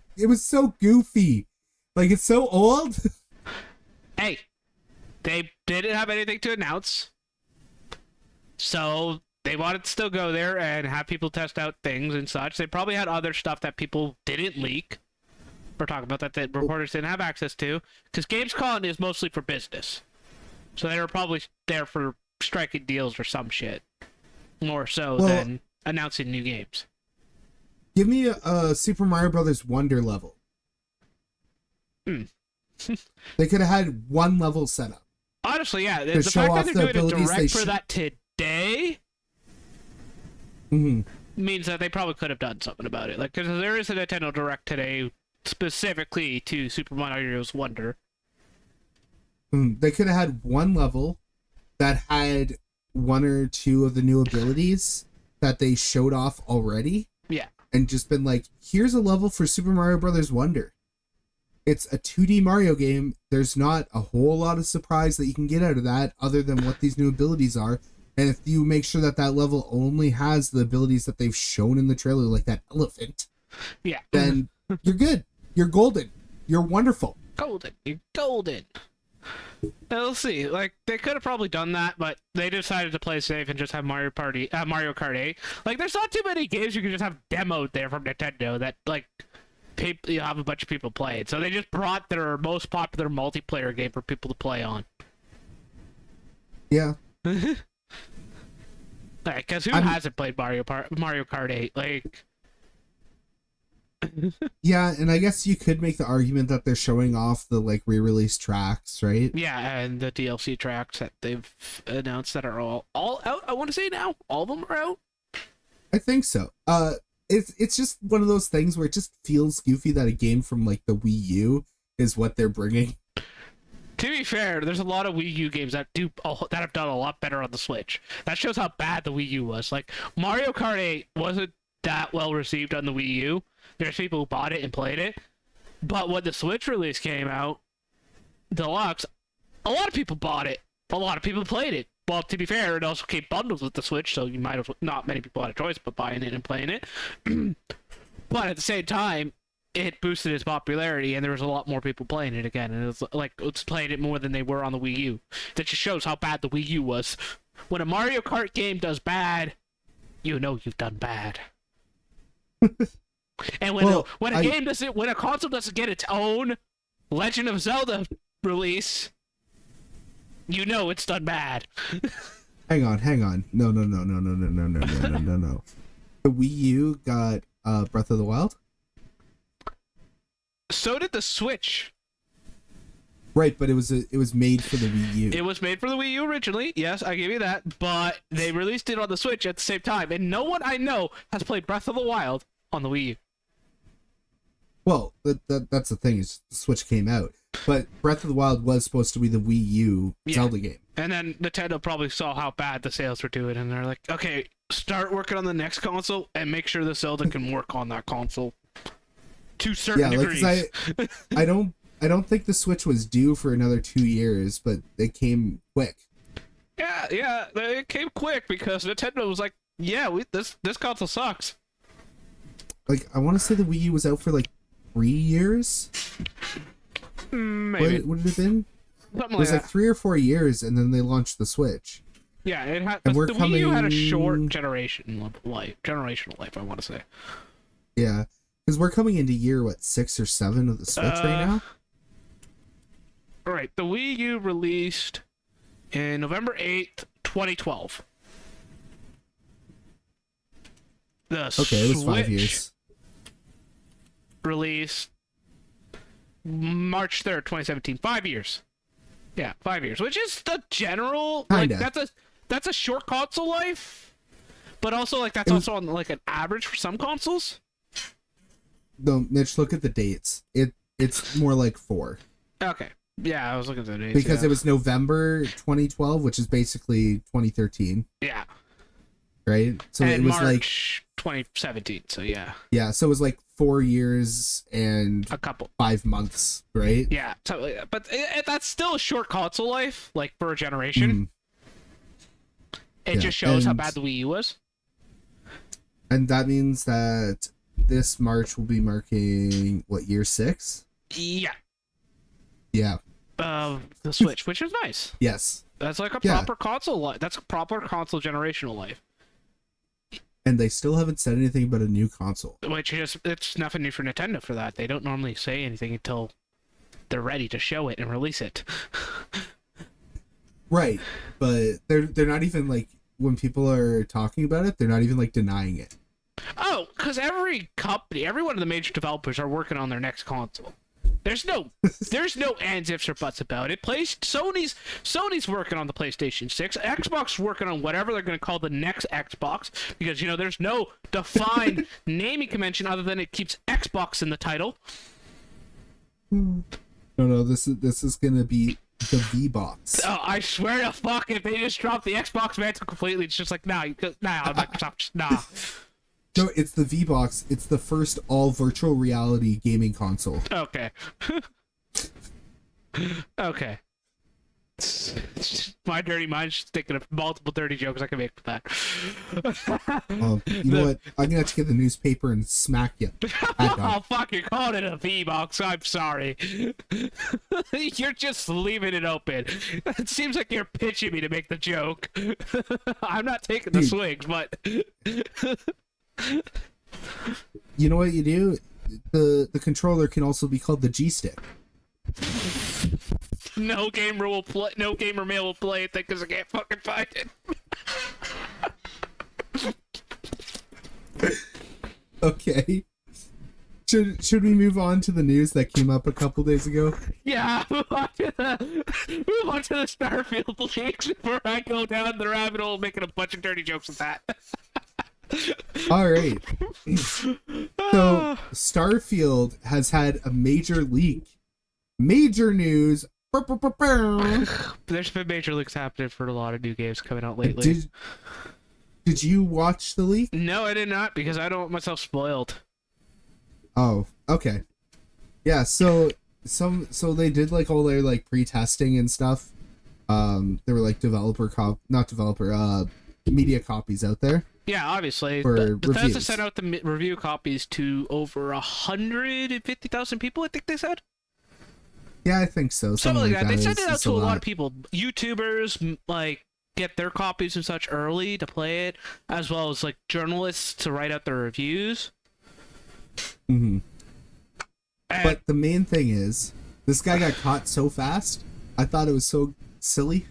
goofy. Like, it's so old. Hey, they didn't have anything to announce, so they wanted to still go there and have people test out things and such. They probably had other stuff that people didn't leak or talk about that reporters didn't have access to, because Gamescom is mostly for business. So they were probably there for striking deals or some shit, more so than announcing new games. Give me a Super Mario Brothers Wonder level. They could have had one level set up. Honestly, yeah. The fact that they're doing a direct for that today means that they probably could have done something about it. Like, because there is a Nintendo Direct today specifically to Super Mario's Wonder. They could have had one level that had one or two of the new abilities that they showed off already. Yeah. And just been like, here's a level for Super Mario Brothers Wonder. It's a 2D Mario game. There's not a whole lot of surprise that you can get out of that other than what these new abilities are. And if you make sure that level only has the abilities that they've shown in the trailer, like that elephant, yeah, then you're good. You're golden. You're wonderful. Golden. You're golden. Now, we'll see. Like, they could have probably done that, but they decided to play safe and just have Mario Kart 8. Like, there's not too many games you can just have demoed there from Nintendo that, like, you have a bunch of people play it. So they just brought their most popular multiplayer game for people to play on. Yeah. Because who hasn't played Mario Kart 8? Like, yeah, and I guess you could make the argument that they're showing off the like re-release tracks, right? Yeah, and the DLC tracks that they've announced that are all out. I want to say now all of them are out. I think so. It's just one of those things where it just feels goofy that a game from like the Wii U is what they're bringing. To be fair, there's a lot of Wii U games that have done a lot better on the Switch. That shows how bad the Wii U was. Like, Mario Kart 8 wasn't that well received on the Wii U. There's people who bought it and played it. But when the Switch release came out, Deluxe, a lot of people bought it. A lot of people played it. Well, to be fair, it also came bundled with the Switch, so you might have not many people had a choice but buying it and playing it. But at the same time, it boosted its popularity, and there was a lot more people playing it again, and it's playing it more than they were on the Wii U. That just shows how bad the Wii U was. When a Mario Kart game does bad, you know you've done bad. And when a console doesn't get its own Legend of Zelda release, you know it's done bad. Hang on. No. The Wii U got Breath of the Wild? So did the Switch. Right, but it was made for the Wii U. It was made for the Wii U originally. Yes, I give you that. But they released it on the Switch at the same time, and no one I know has played Breath of the Wild on the Wii U. Well, that's the thing, is the Switch came out. But Breath of the Wild was supposed to be the Wii U Zelda game. And then Nintendo probably saw how bad the sales were doing, and they're like, okay, start working on the next console and make sure the Zelda can work on that console to certain degrees. Like, I don't think the Switch was due for another 2 years, but it came quick. Yeah, it came quick because Nintendo was like, yeah, this console sucks. Like, I want to say the Wii U was out for like 3 years. Maybe. What did it have been? Something it was like like 3 or 4 years, and then they launched the Switch. Yeah, it had. And the Wii U had a short generational life. I want to say. Yeah, because we're coming into year 6 or 7 of the Switch right now. All right, the Wii U released in November 8th, 2012. Okay, it was 5 years. Released March 3rd, 2017. 5 years. Yeah, 5 years, which is the general. Kinda. Like that's a short console life, but also like that's also on like an average for some consoles. No, Mitch, look at the dates. It's more like 4. Okay. Yeah, I was looking at the dates. Because it was November 2012, which is basically 2013. Yeah. Right? So and it was March 2017, so yeah. Yeah, so it was like 4 years and a couple 5 months, right? Yeah, totally. But that's still a short console life, like for a generation. It just shows how bad the Wii U was. And that means that this March will be marking, what, year 6? Yeah. Yeah. The Switch, which is nice. Yes. That's like a proper console life. That's a proper console generational life. And they still haven't said anything about a new console. Which is, it's nothing new for Nintendo for that. They don't normally say anything until they're ready to show it and release it. Right. But they're not even like, when people are talking about it, they're not even like denying it. Oh, because every company, every one of the major developers are working on their next console. There's no ands, ifs, or buts about it. Sony's working on the PlayStation 6. Xbox working on whatever they're going to call the next Xbox, because there's no defined naming convention other than it keeps Xbox in the title. No, this is going to be the V-Box. Oh, I swear to fuck, if they just drop the Xbox mantle completely, it's just like, nah, Microsoft, nah. No, it's the V-Box. It's the first all virtual reality gaming console. Okay. Okay. My dirty mind's just thinking of multiple dirty jokes I can make with that. You know what? I'm gonna have to get the newspaper and smack you. Oh, fuck, you're calling it a V-Box. I'm sorry. You're just leaving it open. It seems like you're pitching me to make the joke. I'm not taking the swings, but... You know what you do? The controller can also be called the G-Stick. No gamer male will play it because I can't fucking find it. Okay. Should we move on to the news that came up a couple days ago? Yeah, move on to the Starfield Leaks before I go down the rabbit hole making a bunch of dirty jokes with that. All right. So Starfield has had a major leak. Major news. There's been major leaks happening for a lot of new games coming out lately. Did you watch the leak? No, I did not, because I don't want myself spoiled. Oh, okay. Yeah, so they did like all their like pre-testing and stuff. There were like media copies out there. Yeah, obviously. Bethesda sent out the review copies to over 150,000 people, I think they said. Yeah, I think so. Something like that. They sent it out to a lot of people. YouTubers, like, get their copies and such early to play it, as well as, like, journalists to write out their reviews. Mm-hmm. But the main thing is, this guy got caught so fast, I thought it was so silly.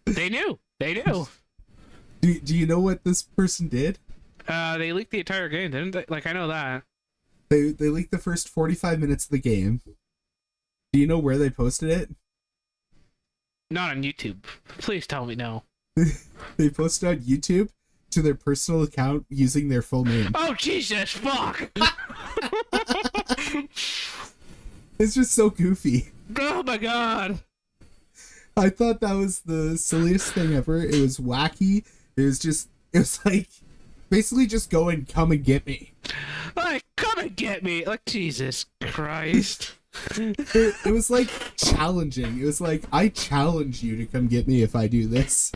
They knew. Do you know what this person did? They leaked the entire game, didn't they? Like, I know that. They leaked the first 45 minutes of the game. Do you know where they posted it? Not on YouTube. Please tell me no. They posted on YouTube to their personal account using their full name. Oh, Jesus, fuck! It's just so goofy. Oh my god. I thought that was the silliest thing ever. It was wacky. It was like, basically just go and come and get me. Like, come and get me! Like, Jesus Christ. It was like challenging. It was like, I challenge you to come get me if I do this.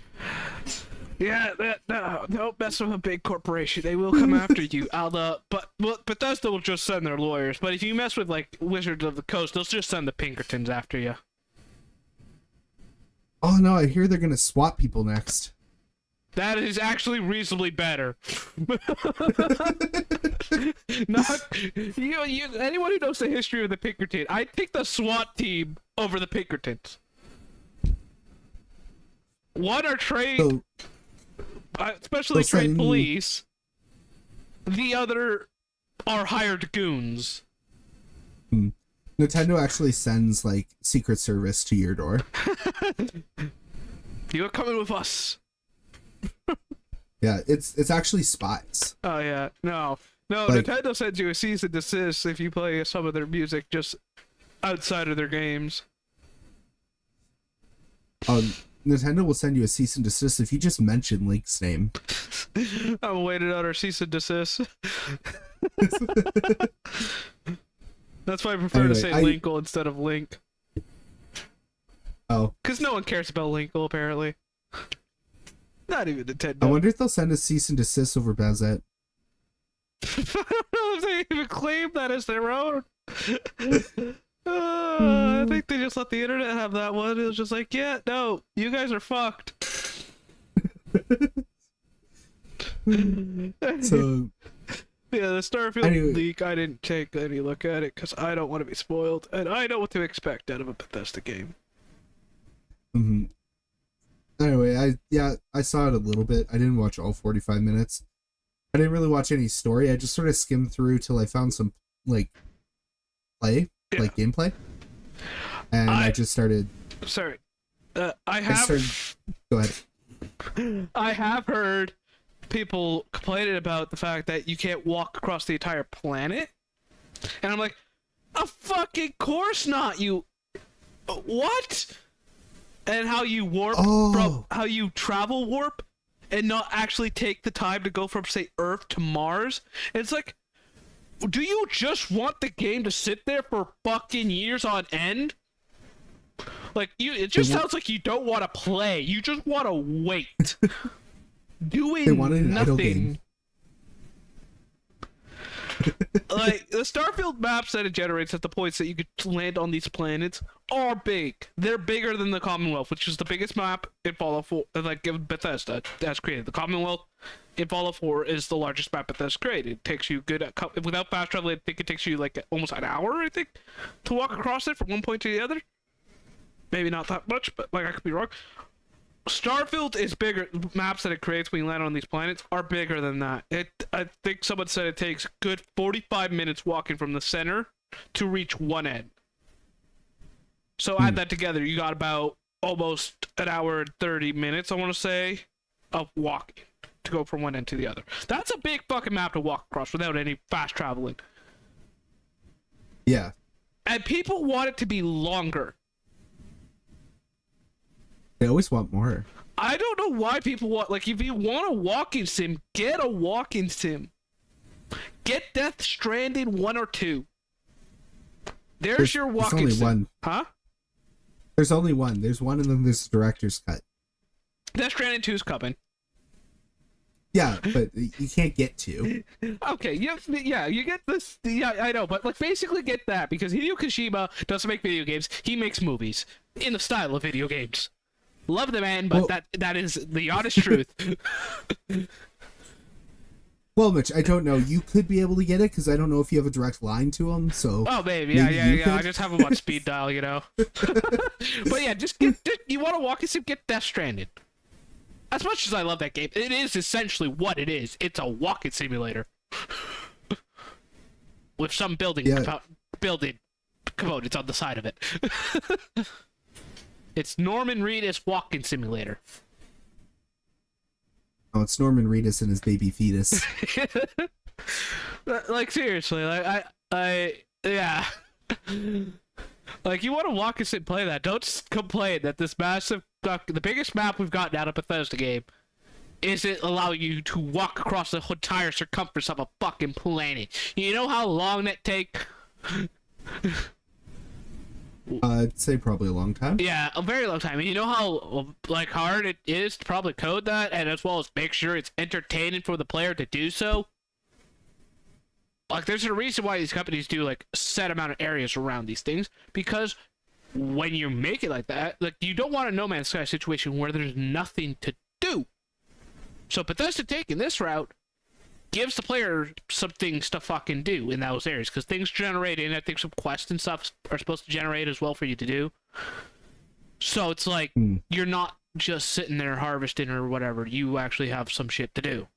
Yeah, no, don't mess with a big corporation. They will come after you. But Bethesda will just send their lawyers. But if you mess with, like, Wizards of the Coast, they'll just send the Pinkertons after you. Oh no, I hear they're gonna swap people next. That is actually reasonably better. Anyone who knows the history of the Pinkerton, I'd pick the SWAT team over the Pinkertons. One are trained, especially trained police. The other are hired goons. Nintendo actually sends, like, Secret Service to your door. You're coming with us. Yeah, it's actually spies. Oh yeah, no, like, Nintendo sends you a cease and desist if you play some of their music just outside of their games. Nintendo will send you a cease and desist if you just mention Link's name. I'm waiting on our cease and desist. That's why I prefer to say Linkle instead of Link. Oh. Because no one cares about Linkle, apparently. Not even Nintendo. I wonder if they'll send a cease and desist over Bowsette. I don't know if they even claim that as their own. I think they just let the internet have that one. It was just like, yeah, no, you guys are fucked. So... Yeah, the Starfield leak, I didn't take any look at it because I don't want to be spoiled, and I know what to expect out of a Bethesda game. Mm-hmm. Anyway, I saw it a little bit. I didn't watch all 45 minutes. I didn't really watch any story. I just sort of skimmed through till I found some, like, gameplay. And I just started... Sorry. Go ahead. I have heard people complaining about the fact that you can't walk across the entire planet, and I'm like, a fucking course not, you what? And how you warp from how you travel warp and not actually take the time to go from, say, Earth to Mars. And it's like, do you just want the game to sit there for fucking years on end? Like, it just sounds like you don't want to play, you just want to wait. Doing they wanted an idle nothing. game. Like, the Starfield maps that it generates at the points that you could land on these planets are big. They're bigger than the Commonwealth, which is the biggest map in Fallout 4, like Bethesda has created. The Commonwealth in Fallout 4 is the largest map Bethesda created. It takes you without fast travel, I think it takes you like almost an hour, I think, to walk across it from one point to the other. Maybe not that much, but like I could be wrong. Starfield is bigger. Maps that it creates when you land on these planets are bigger than that. I think someone said it takes good 45 minutes walking from the center to reach one end. So add that together, you got about almost an hour and 30 minutes, I want to say, of walking to go from one end to the other. That's a big fucking map to walk across without any fast traveling. Yeah. And people want it to be longer. They always want more. I don't know why people want, like, if you want a walking sim, get a walking sim. Get Death Stranding 1 or 2. There's your walking sim. There's only one. Huh? There's only one. There's one and then there's the director's cut. Death Stranding 2's coming. Yeah, but you can't get to. Okay, yeah, you get this. Yeah, I know, but like basically get that because Hideo Kojima doesn't make video games. He makes movies in the style of video games. Love the man, but that is the honest truth. Well, Mitch, I don't know. You could be able to get it because I don't know if you have a direct line to him. So. Oh, maybe, yeah. I just have him on speed dial, you know. But yeah, you want to walk sim, get Death Stranded. As much as I love that game, it is essentially what it is. It's a walking simulator with some building commode. It's on the side of it. It's Norman Reedus walking simulator. Oh, it's Norman Reedus and his baby fetus. Like, seriously, like, yeah. Like, you want to walk us and play that. Don't complain that this massive, the biggest map we've gotten out of Bethesda game isn't allowing you to walk across the entire circumference of a fucking planet. You know how long that take? I'd say probably a long time. Yeah, a very long time. And you know how, like, hard it is to probably code that, and as well as make sure it's entertaining for the player to do so? Like, there's a reason why these companies do, like, a set amount of areas around these things, because when you make it like that, like, you don't want a No Man's Sky situation where there's nothing to do. So Bethesda taking this route gives the player some things to fucking do in those areas, because things generate, and I think some quests and stuff are supposed to generate as well for you to do. So it's like, you're not just sitting there harvesting or whatever, you actually have some shit to do.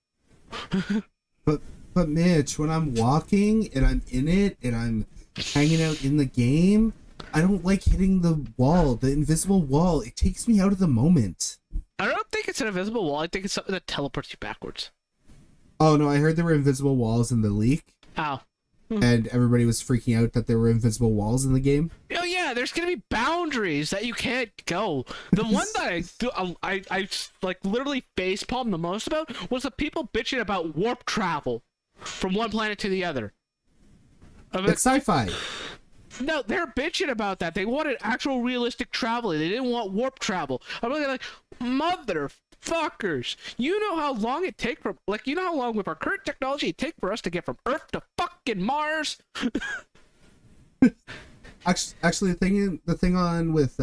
But Mitch, when I'm walking and I'm in it and I'm hanging out in the game, I don't like hitting the wall, the invisible wall. It takes me out of the moment. I don't think it's an invisible wall. I think it's something that teleports you backwards. Oh no, I heard there were invisible walls in the leak. Oh. And everybody was freaking out that there were invisible walls in the game. Oh yeah, there's gonna be boundaries that you can't go. The one that I like literally facepalmed the most about was the people bitching about warp travel from one planet to the other. It's sci-fi. No, they're bitching about that. They wanted actual realistic traveling. They didn't want warp travel. I'm really like, motherfuckers. You know how long it take from, like, you know how long with our current technology it take for us to get from Earth to fucking Mars? Actually, the thing on with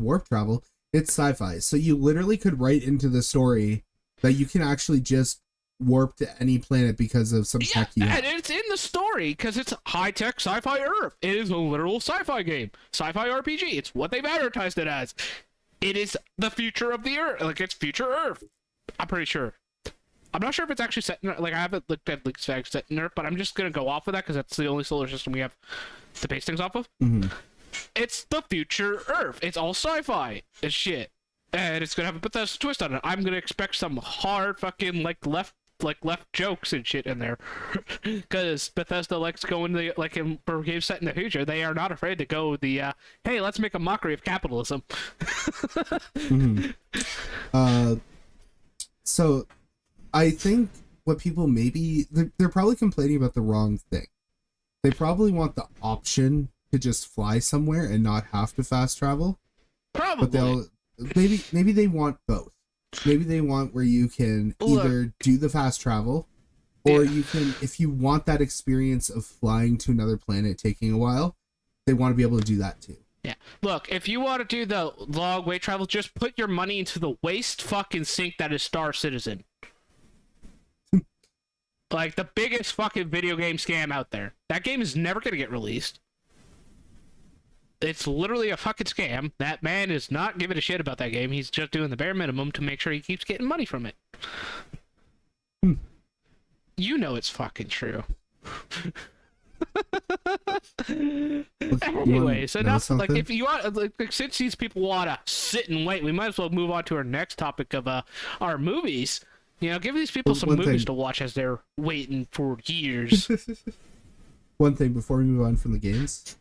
warp travel, it's sci-fi. So you literally could write into the story that you can actually just warp to any planet because of some tech you have. And it's in the story because it's high-tech sci-fi Earth. It is a literal sci-fi game, sci-fi RPG. It's what they've advertised it as. It is the future of the Earth. Like, it's future Earth. I'm pretty sure. I'm not sure if it's actually set in, like, I haven't looked at leaks facts set in Earth, but I'm just gonna go off of that because that's the only solar system we have to base things off of. Mm-hmm. It's the future Earth. It's all sci-fi and shit, and it's gonna have a Bethesda twist on it. I'm gonna expect some hard fucking left jokes and shit in there, because Bethesda likes going the for games set in the future. They are not afraid to go the hey, let's make a mockery of capitalism. Mm-hmm. So I think what people maybe they're probably complaining about the wrong thing. They probably want the option to just fly somewhere and not have to fast travel. Probably. But maybe they want both. Maybe they want where you can either do the fast travel, or you can, if you want that experience of flying to another planet taking a while, they want to be able to do that too. Yeah. Look, if you want to do the long way travel, just put your money into the waste fucking sink that is Star Citizen. Like, the biggest fucking video game scam out there. That game is never going to get released. It's literally a fucking scam. That man is not giving a shit about that game. He's just doing the bare minimum to make sure he keeps getting money from it. You know it's fucking true. Anyway, so now, like, if you want, like, since these people want to sit and wait, we might as well move on to our next topic of our movies. You know, give these people some movies to watch as they're waiting for years. One thing before we move on from the games.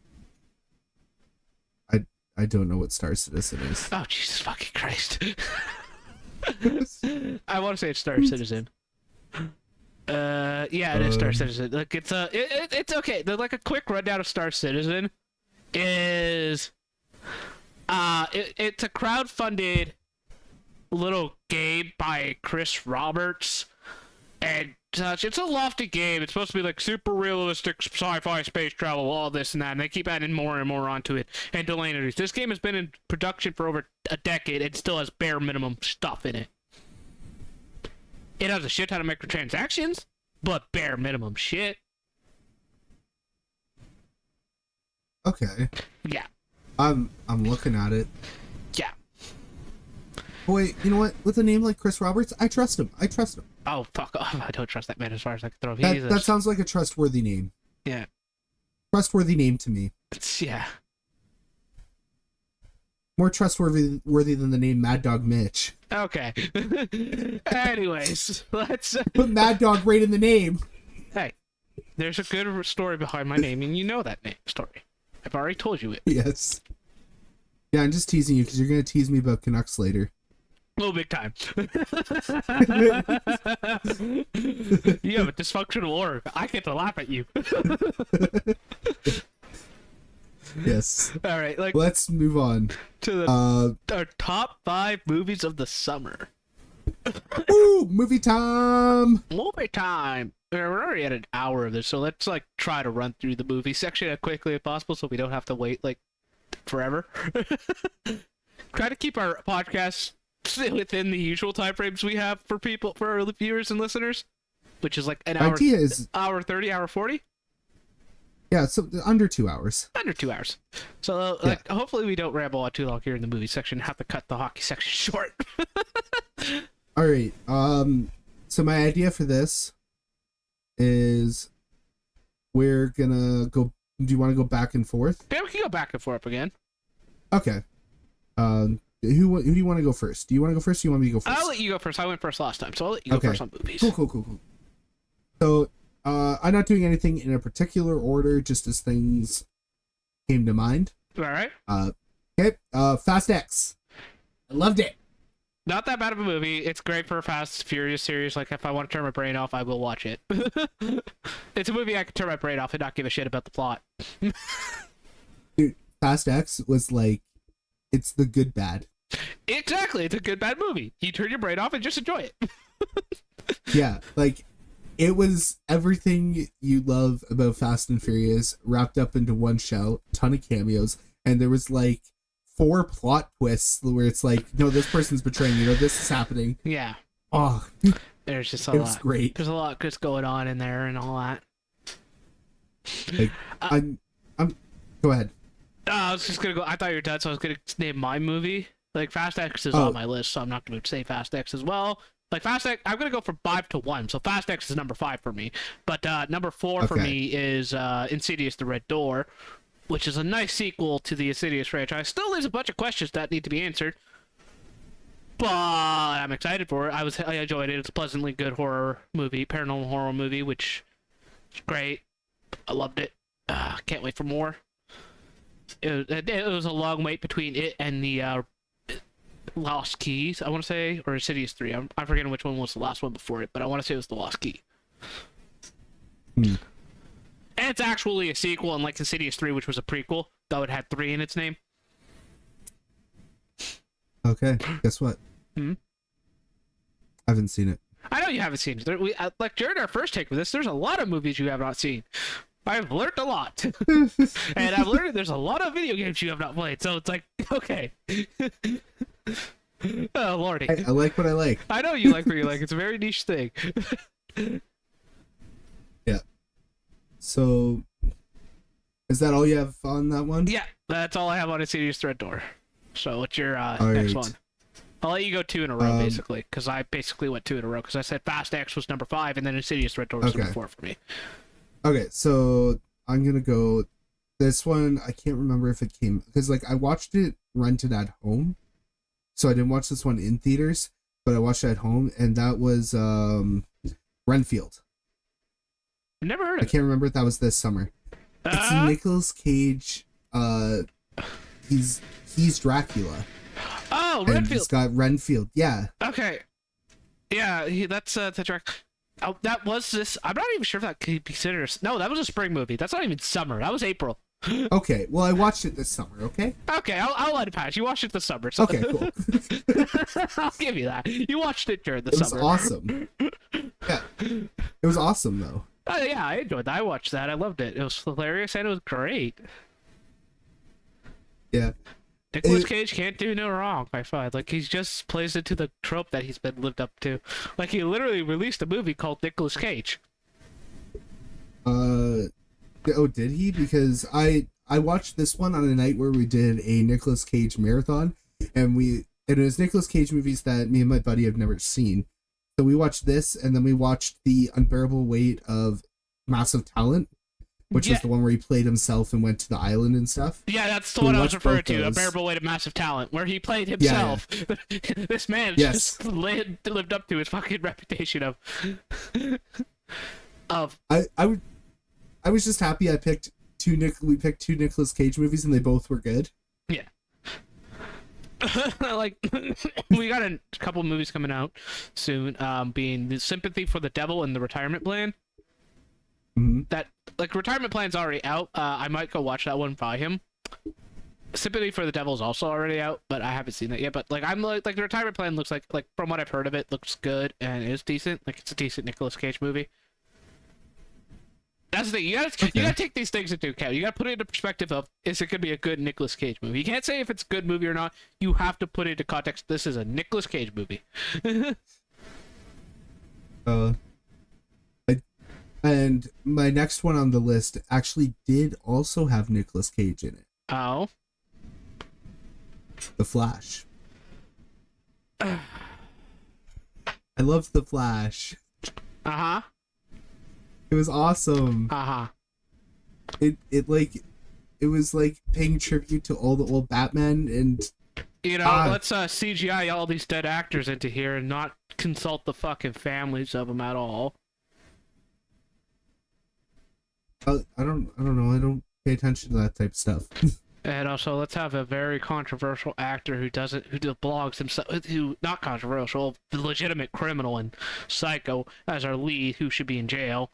I don't know what Star Citizen is. Oh, Jesus fucking Christ. I want to say it's Star Citizen. Yeah, it is Star Citizen. Like, it's okay. Like, a quick rundown of Star Citizen is it's a crowdfunded little game by Chris Roberts and such. It's a lofty game. It's supposed to be like super realistic sci-fi space travel, all this and that, and they keep adding more and more onto it and delaying it. This game has been in production for over a decade and still has bare minimum stuff in it. It has a shit ton of microtransactions, but bare minimum shit. Okay. Yeah. I'm looking at it. Yeah. Boy, you know what? With a name like Chris Roberts, I trust him. Oh, fuck off. I don't trust that man as far as I can throw. That sounds like a trustworthy name. Yeah. Trustworthy name to me. Yeah. More trustworthy than the name Mad Dog Mitch. Okay. Anyways, let's Put Mad Dog right in the name. Hey, there's a good story behind my name, and you know that name story. I've already told you it. Yes. Yeah, I'm just teasing you because you're gonna tease me about Canucks later. Oh, big time. You have a dysfunctional org. I get to laugh at you. Yes. All right, like Let's move on to the our top 5 movies of the summer. Woo! Movie time. Movie time. We're already at an hour of this, so let's like try to run through the movie section as quickly as possible, so we don't have to wait like forever. Try to keep our podcast within the usual time frames we have for our viewers and listeners, which is like an hour. Idea is hour 30, hour 40. Yeah, so under 2 hours. Under 2 hours. So, like, hopefully we don't ramble on too long here in the movie section and have to cut the hockey section short. All right. So my idea for this is we're gonna go. Do you want to go back and forth? Yeah, we can go back and forth again. Okay. Who do you want to go first? Do you want to go first? Or do you want me to go first? I'll let you go first. I went first last time, so I'll let you go first on movies. Cool. So, I'm not doing anything in a particular order, just as things came to mind. All right. Okay. Fast X. I loved it. Not that bad of a movie. It's great for a Fast Furious series. Like, if I want to turn my brain off, I will watch it. It's a movie I can turn my brain off and not give a shit about the plot. Dude, Fast X was like, it's the good bad. Exactly. It's a good bad movie. You turn your brain off and just enjoy it. Yeah, like, it was everything you love about Fast and Furious wrapped up into one show, ton of cameos, and there was like 4 plot twists where it's like, no, this person's betraying you, no, this is happening. Yeah. Oh, there's just a it lot. was great. There's a lot just going on in there and all that. Like, I'm. Go ahead. I was just gonna go. I thought you were done, so I was gonna name my movie. Like Fast X is on my list, so I'm not gonna say Fast X as well. Like Fast X, I'm gonna go from 5 to 1. So Fast X is number 5 for me. But number 4 for me is Insidious: The Red Door, which is a nice sequel to the Insidious franchise. Still leaves a bunch of questions that need to be answered, but I'm excited for it. I enjoyed it. It's a pleasantly good horror movie, paranormal horror movie, which is great. I loved it. Can't wait for more. It was a long wait between it and the Lost Keys, I want to say, or Insidious 3. I'm forgetting which one was the last one before it, but I want to say it was the Lost Key. And it's actually a sequel, unlike Insidious 3, which was a prequel, though it had 3 in its name. Okay, guess what? I haven't seen it. I know you haven't seen it. Like during our first take with this, there's a lot of movies you have not seen. I've learned a lot. And I've learned there's a lot of video games you have not played, so it's like, okay. Oh, lordy. I like what I like. I know you like what you like. It's a very niche thing. Yeah. So, is that all you have on that one? Yeah, that's all I have on Insidious: The Red Door. So what's your next right. one? I'll let you go 2 in a row, basically, because I basically went 2 in a row, because I said Fast X was number 5, and then Insidious: The Red Door was number 4 for me. Okay, so I'm gonna go. This one I can't remember if it came because like I watched it rented at home, so I didn't watch this one in theaters, but I watched it at home, and that was Renfield. Never heard of it. I can't remember if that was this summer. It's Nicolas Cage. He's Dracula. Oh, and Renfield. He's got Renfield. Yeah. Okay. Yeah, that's the track. Oh, that was this. I'm not even sure if that could be considered. No, that was a spring movie. That's not even summer. That was April. Okay, well, I watched it this summer, okay? Okay, I'll let it pass. You watched it this summer. So. Okay, cool. I'll give you that. You watched it during the summer. It was awesome. Yeah. It was awesome, though. Yeah, I enjoyed that. I watched that. I loved it. It was hilarious and it was great. Yeah. Nicolas Cage can't do no wrong, I find. Like, he just plays into the trope that he's been lived up to. Like, he literally released a movie called Nicolas Cage. Oh, did he? Because I watched this one on a night where we did a Nicolas Cage marathon, and it was Nicolas Cage movies that me and my buddy have never seen. So we watched this, and then we watched The Unbearable Weight of Massive Talent, which was the one where he played himself and went to the island and stuff. Yeah, that's the one I was referring to. those. A Bearable Way to Massive Talent, where he played himself. Yeah. This man just lived up to his fucking reputation of. I was just happy we picked two Nicolas Cage movies and they both were good. Yeah. Like, we got a couple movies coming out soon, being The Sympathy for the Devil and The Retirement Plan. Mm-hmm. That, like, Retirement Plan's already out. I might go watch that one by him. Sympathy for the Devil is also already out, but I haven't seen that yet. But, like, I'm like The Retirement Plan looks like from what I've heard of it, looks good and is decent. Like, it's a decent Nicolas Cage movie. That's the thing. You gotta take these things into account. You gotta put it into perspective of, is it gonna be a good Nicolas Cage movie? You can't say if it's a good movie or not. You have to put it into context. This is a Nicolas Cage movie. And my next one on the list actually did also have Nicolas Cage in it. Oh. The Flash. I loved The Flash. Uh-huh. It was awesome. Uh-huh. It was like paying tribute to all the old Batman and let's CGI all these dead actors into here and not consult the fucking families of them at all. I don't know. I don't pay attention to that type of stuff. And also, let's have a very controversial actor who blogs himself, who not controversial, the legitimate criminal and psycho as our lead, who should be in jail.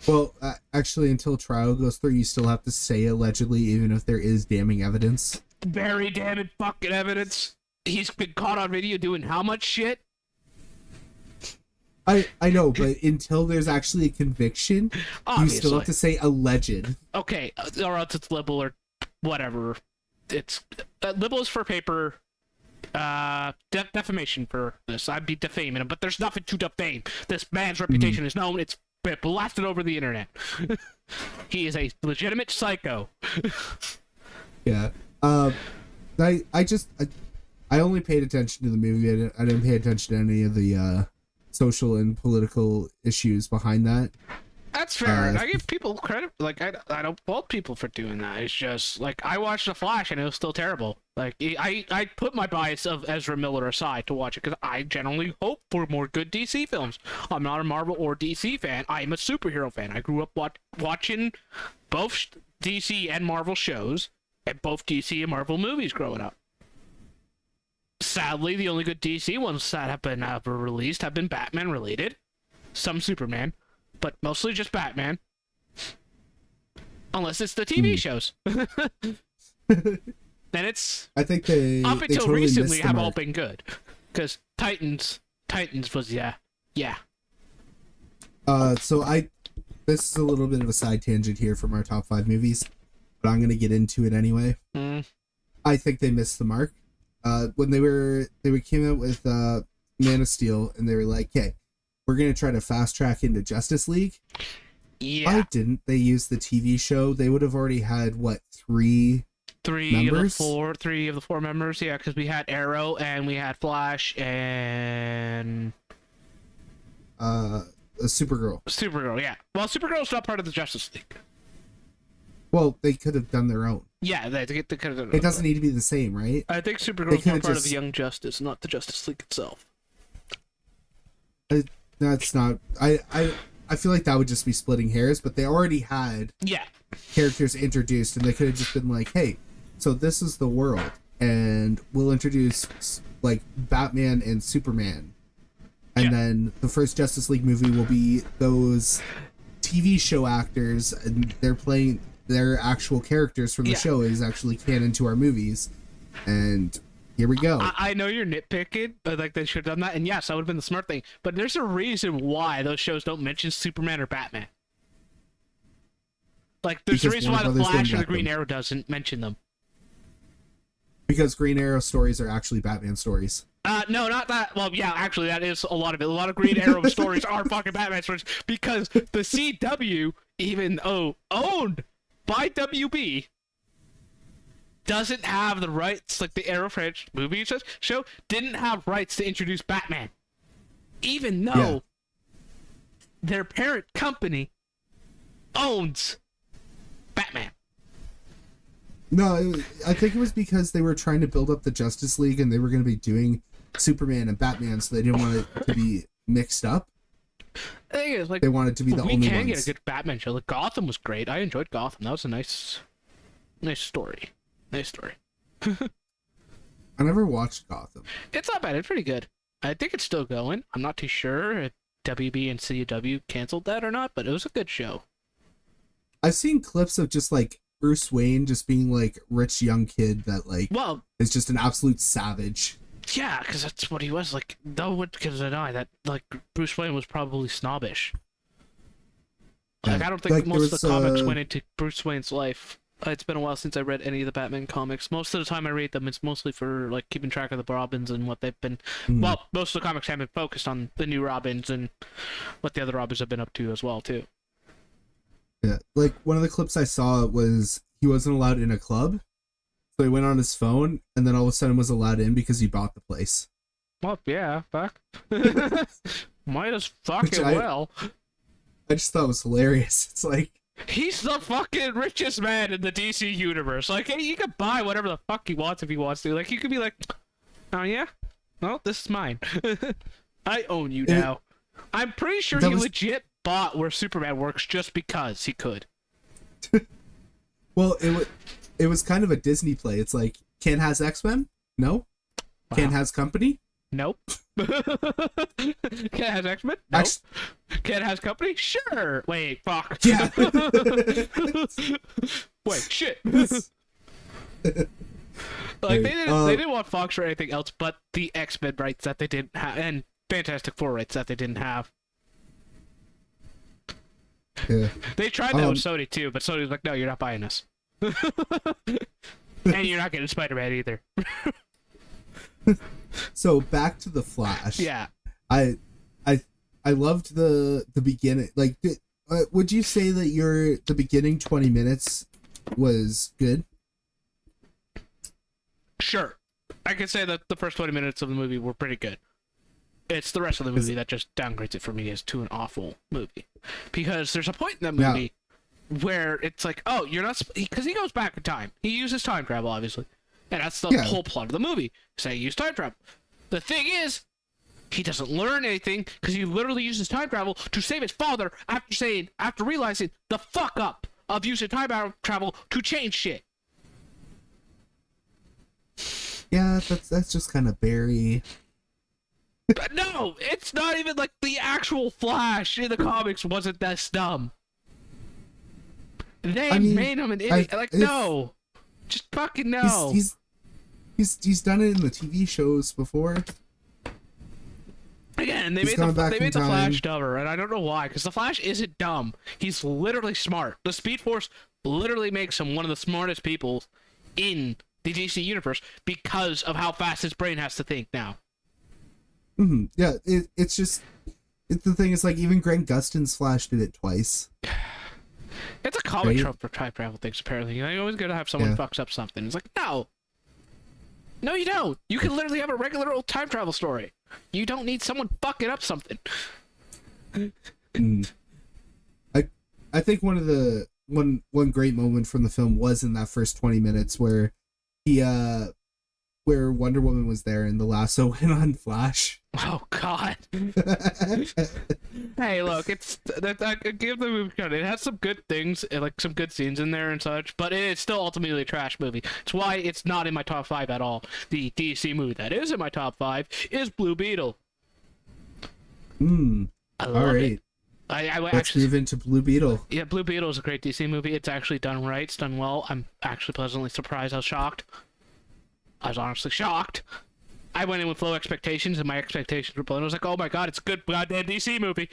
Well, actually, until trial goes through, you still have to say allegedly, even if there is damning evidence. Very damning fucking evidence. He's been caught on video doing how much shit? I know, but until there's actually a conviction, obviously. You still have to say alleged. Okay, or else it's libel or whatever. It's libel is for paper. Defamation for this. I'd be defaming him, but there's nothing to defame. This man's reputation is known. It's blasted over the internet. He is a legitimate psycho. Yeah. I only paid attention to the movie. I didn't pay attention to any of the social and political issues behind that. That's fair. I give people credit. Like, I don't fault people for doing that. It's just, like, I watched The Flash and it was still terrible. Like, I put my bias of Ezra Miller aside to watch it because I generally hope for more good DC films. I'm not a Marvel or DC fan. I'm a superhero fan. I grew up watching both DC and Marvel shows and both DC and Marvel movies growing up. Sadly, the only good DC ones that have been ever released have been Batman related. Some Superman. But mostly just Batman. Unless it's the TV shows. Then it's... I think they... Up until totally recently have all been good. Because Titans was, yeah. So this is a little bit of a side tangent here from our top 5 movies. But I'm going to get into it anyway. I think they missed the mark. When they came out with Man of Steel, and they were like, "Hey, we're gonna try to fast track into Justice League." Yeah. Why didn't they use the TV show? They would have already had three members? Three of the four members. Yeah, because we had Arrow and we had Flash and Supergirl. Supergirl, yeah. Well, Supergirl's not part of the Justice League. Well, they could have done their own. Yeah, they could have done it. Doesn't need to be the same, right? I think Supergirl's more part of the Young Justice, not the Justice League itself. That's not... I feel like that would just be splitting hairs, but they already had characters introduced, and they could have just been like, hey, so this is the world, and we'll introduce, like, Batman and Superman. And then the first Justice League movie will be those TV show actors, and they're playing... their actual characters from the show is actually canon to our movies, and here we go. I know you're nitpicking, but like they should have done that, and yes, that would have been the smart thing. But there's a reason why those shows don't mention Superman or Batman. Like there's a reason why the Flash or the Green Arrow doesn't mention them. Because Green Arrow stories are actually Batman stories. No, not that. Well, yeah, actually, that is a lot of it. A lot of Green Arrow stories are fucking Batman stories because the CW, even though owned by WB, doesn't have the rights, like the Arrow franchise movie show didn't have rights to introduce Batman, even though their parent company owns Batman. No, I think it was because they were trying to build up the Justice League and they were going to be doing Superman and Batman, so they didn't want it to be mixed up. The thing is, like, they wanted to be the only ones. We can get a good Batman show. Like, Gotham was great. I enjoyed Gotham. That was a nice story. Nice story. I never watched Gotham. It's not bad. It's pretty good. I think it's still going. I'm not too sure if WB and CW canceled that or not, but it was a good show. I've seen clips of just like Bruce Wayne just being like rich young kid that like is just an absolute savage. Yeah, because that's what he was. Like, no one can deny that, like, Bruce Wayne was probably snobbish. Like, I don't think like, most of the comics went into Bruce Wayne's life. It's been a while since I read any of the Batman comics. Most of the time I read them, it's mostly for, like, keeping track of the Robins and what they've been... Well, most of the comics have been focused on the new Robins and what the other Robins have been up to as well, too. Yeah, like, one of the clips I saw was he wasn't allowed in a club. So he went on his phone, and then all of a sudden was allowed in because he bought the place. Well, yeah, fuck. Might as fucking well. I just thought it was hilarious. It's like... He's the fucking richest man in the DC universe. Like, hey, you can buy whatever the fuck he wants if he wants to. Like, you could be like, oh yeah? Well, this is mine. I own you now. I'm pretty sure he legit bought where Superman works just because he could. Well, it was kind of a Disney play. It's like, Ken has X-Men? No. Wow. Ken has company? Nope. Ken has X-Men? Nope. Ken has company? Sure. Wait, fuck. Yeah. Wait, shit. Like, they didn't want Fox or anything else but the X-Men rights that they didn't have, and Fantastic Four rights that they didn't have. Yeah. They tried that with Sony too, but Sony was like, no, you're not buying us. And you're not getting Spider-Man either. So back to the Flash. Yeah. I loved the beginning. Like, would you say that the beginning 20 minutes was good? Sure. I can say that the first 20 minutes of the movie were pretty good. It's the rest of the movie that just downgrades it for me as to an awful movie. Because there's a point in that movie where it's like, oh, you're not... Because he goes back in time. He uses time travel, obviously. And that's the whole plot of the movie. Say use time travel. The thing is, he doesn't learn anything because he literally uses time travel to save his father after realizing the fuck up of using time travel to change shit. Yeah, that's just kind of Barry. But no, it's not even like the actual Flash in the comics wasn't this dumb. They made him an idiot. No. Just fucking no. He's done it in the TV shows before. Again, they made the Flash dumber, and I don't know why, because the Flash isn't dumb. He's literally smart. The Speed Force literally makes him one of the smartest people in the DC universe because of how fast his brain has to think now. Mm-hmm. Yeah, it's just... the thing is, like, even Grant Gustin's Flash did it twice. It's a comic trope for time travel things, apparently. You're always going to have someone fucks up something. It's like, no. No, you don't. You can literally have a regular old time travel story. You don't need someone fucking up something. I think one great moment from the film was in that first 20 minutes where where Wonder Woman was there and the lasso went on Flash. Oh God! Hey, look, I give the movie credit. It has some good things, like some good scenes in there and such, but it's still ultimately a trash movie. It's why it's not in my top 5 at all. The DC movie that is in my top 5 is Blue Beetle. I love it. Let's move into Blue Beetle. Yeah, Blue Beetle is a great DC movie. It's actually done right. It's done well. I'm actually pleasantly surprised. I was shocked. I was honestly shocked. I went in with low expectations, and my expectations were blown. I was like, oh my God, it's a good goddamn DC movie.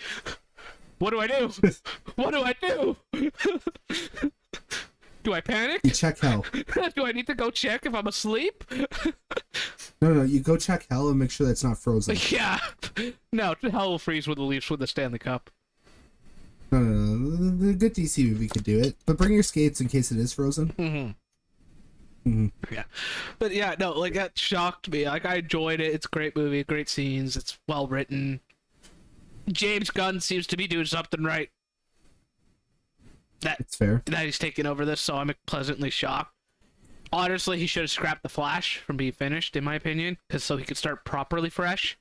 What do I do? What do I do? Do I panic? You check hell. Do I need to go check if I'm asleep? No, you go check hell and make sure that's not frozen. Yeah. No, hell will freeze when the Leafs win the Stanley Cup. No. The good DC movie could do it. But bring your skates in case it is frozen. Mm-hmm. Yeah, but yeah, no, like that shocked me. Like I enjoyed it. It's a great movie, great scenes. It's well written. James Gunn seems to be doing something right. It's fair. that he's taking over this, so I'm pleasantly shocked. Honestly, he should have scrapped the Flash from being finished, in my opinion, because so he could start properly fresh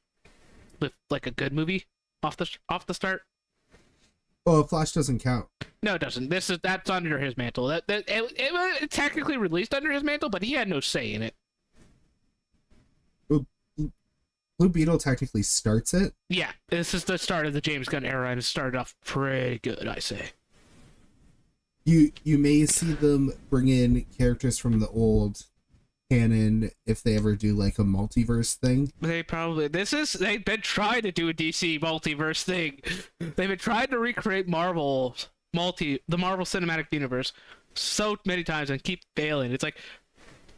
with like a good movie off the start. Well, Flash doesn't count. No, it doesn't. That's under his mantle. It technically released under his mantle, but he had no say in it. Blue Beetle technically starts it. Yeah, this is the start of the James Gunn era, and it started off pretty good, I say. You may see them bring in characters from the old canon if they ever do like a multiverse thing. They've been trying to do a DC multiverse thing. They've been trying to recreate the Marvel Cinematic Universe so many times and keep failing. It's like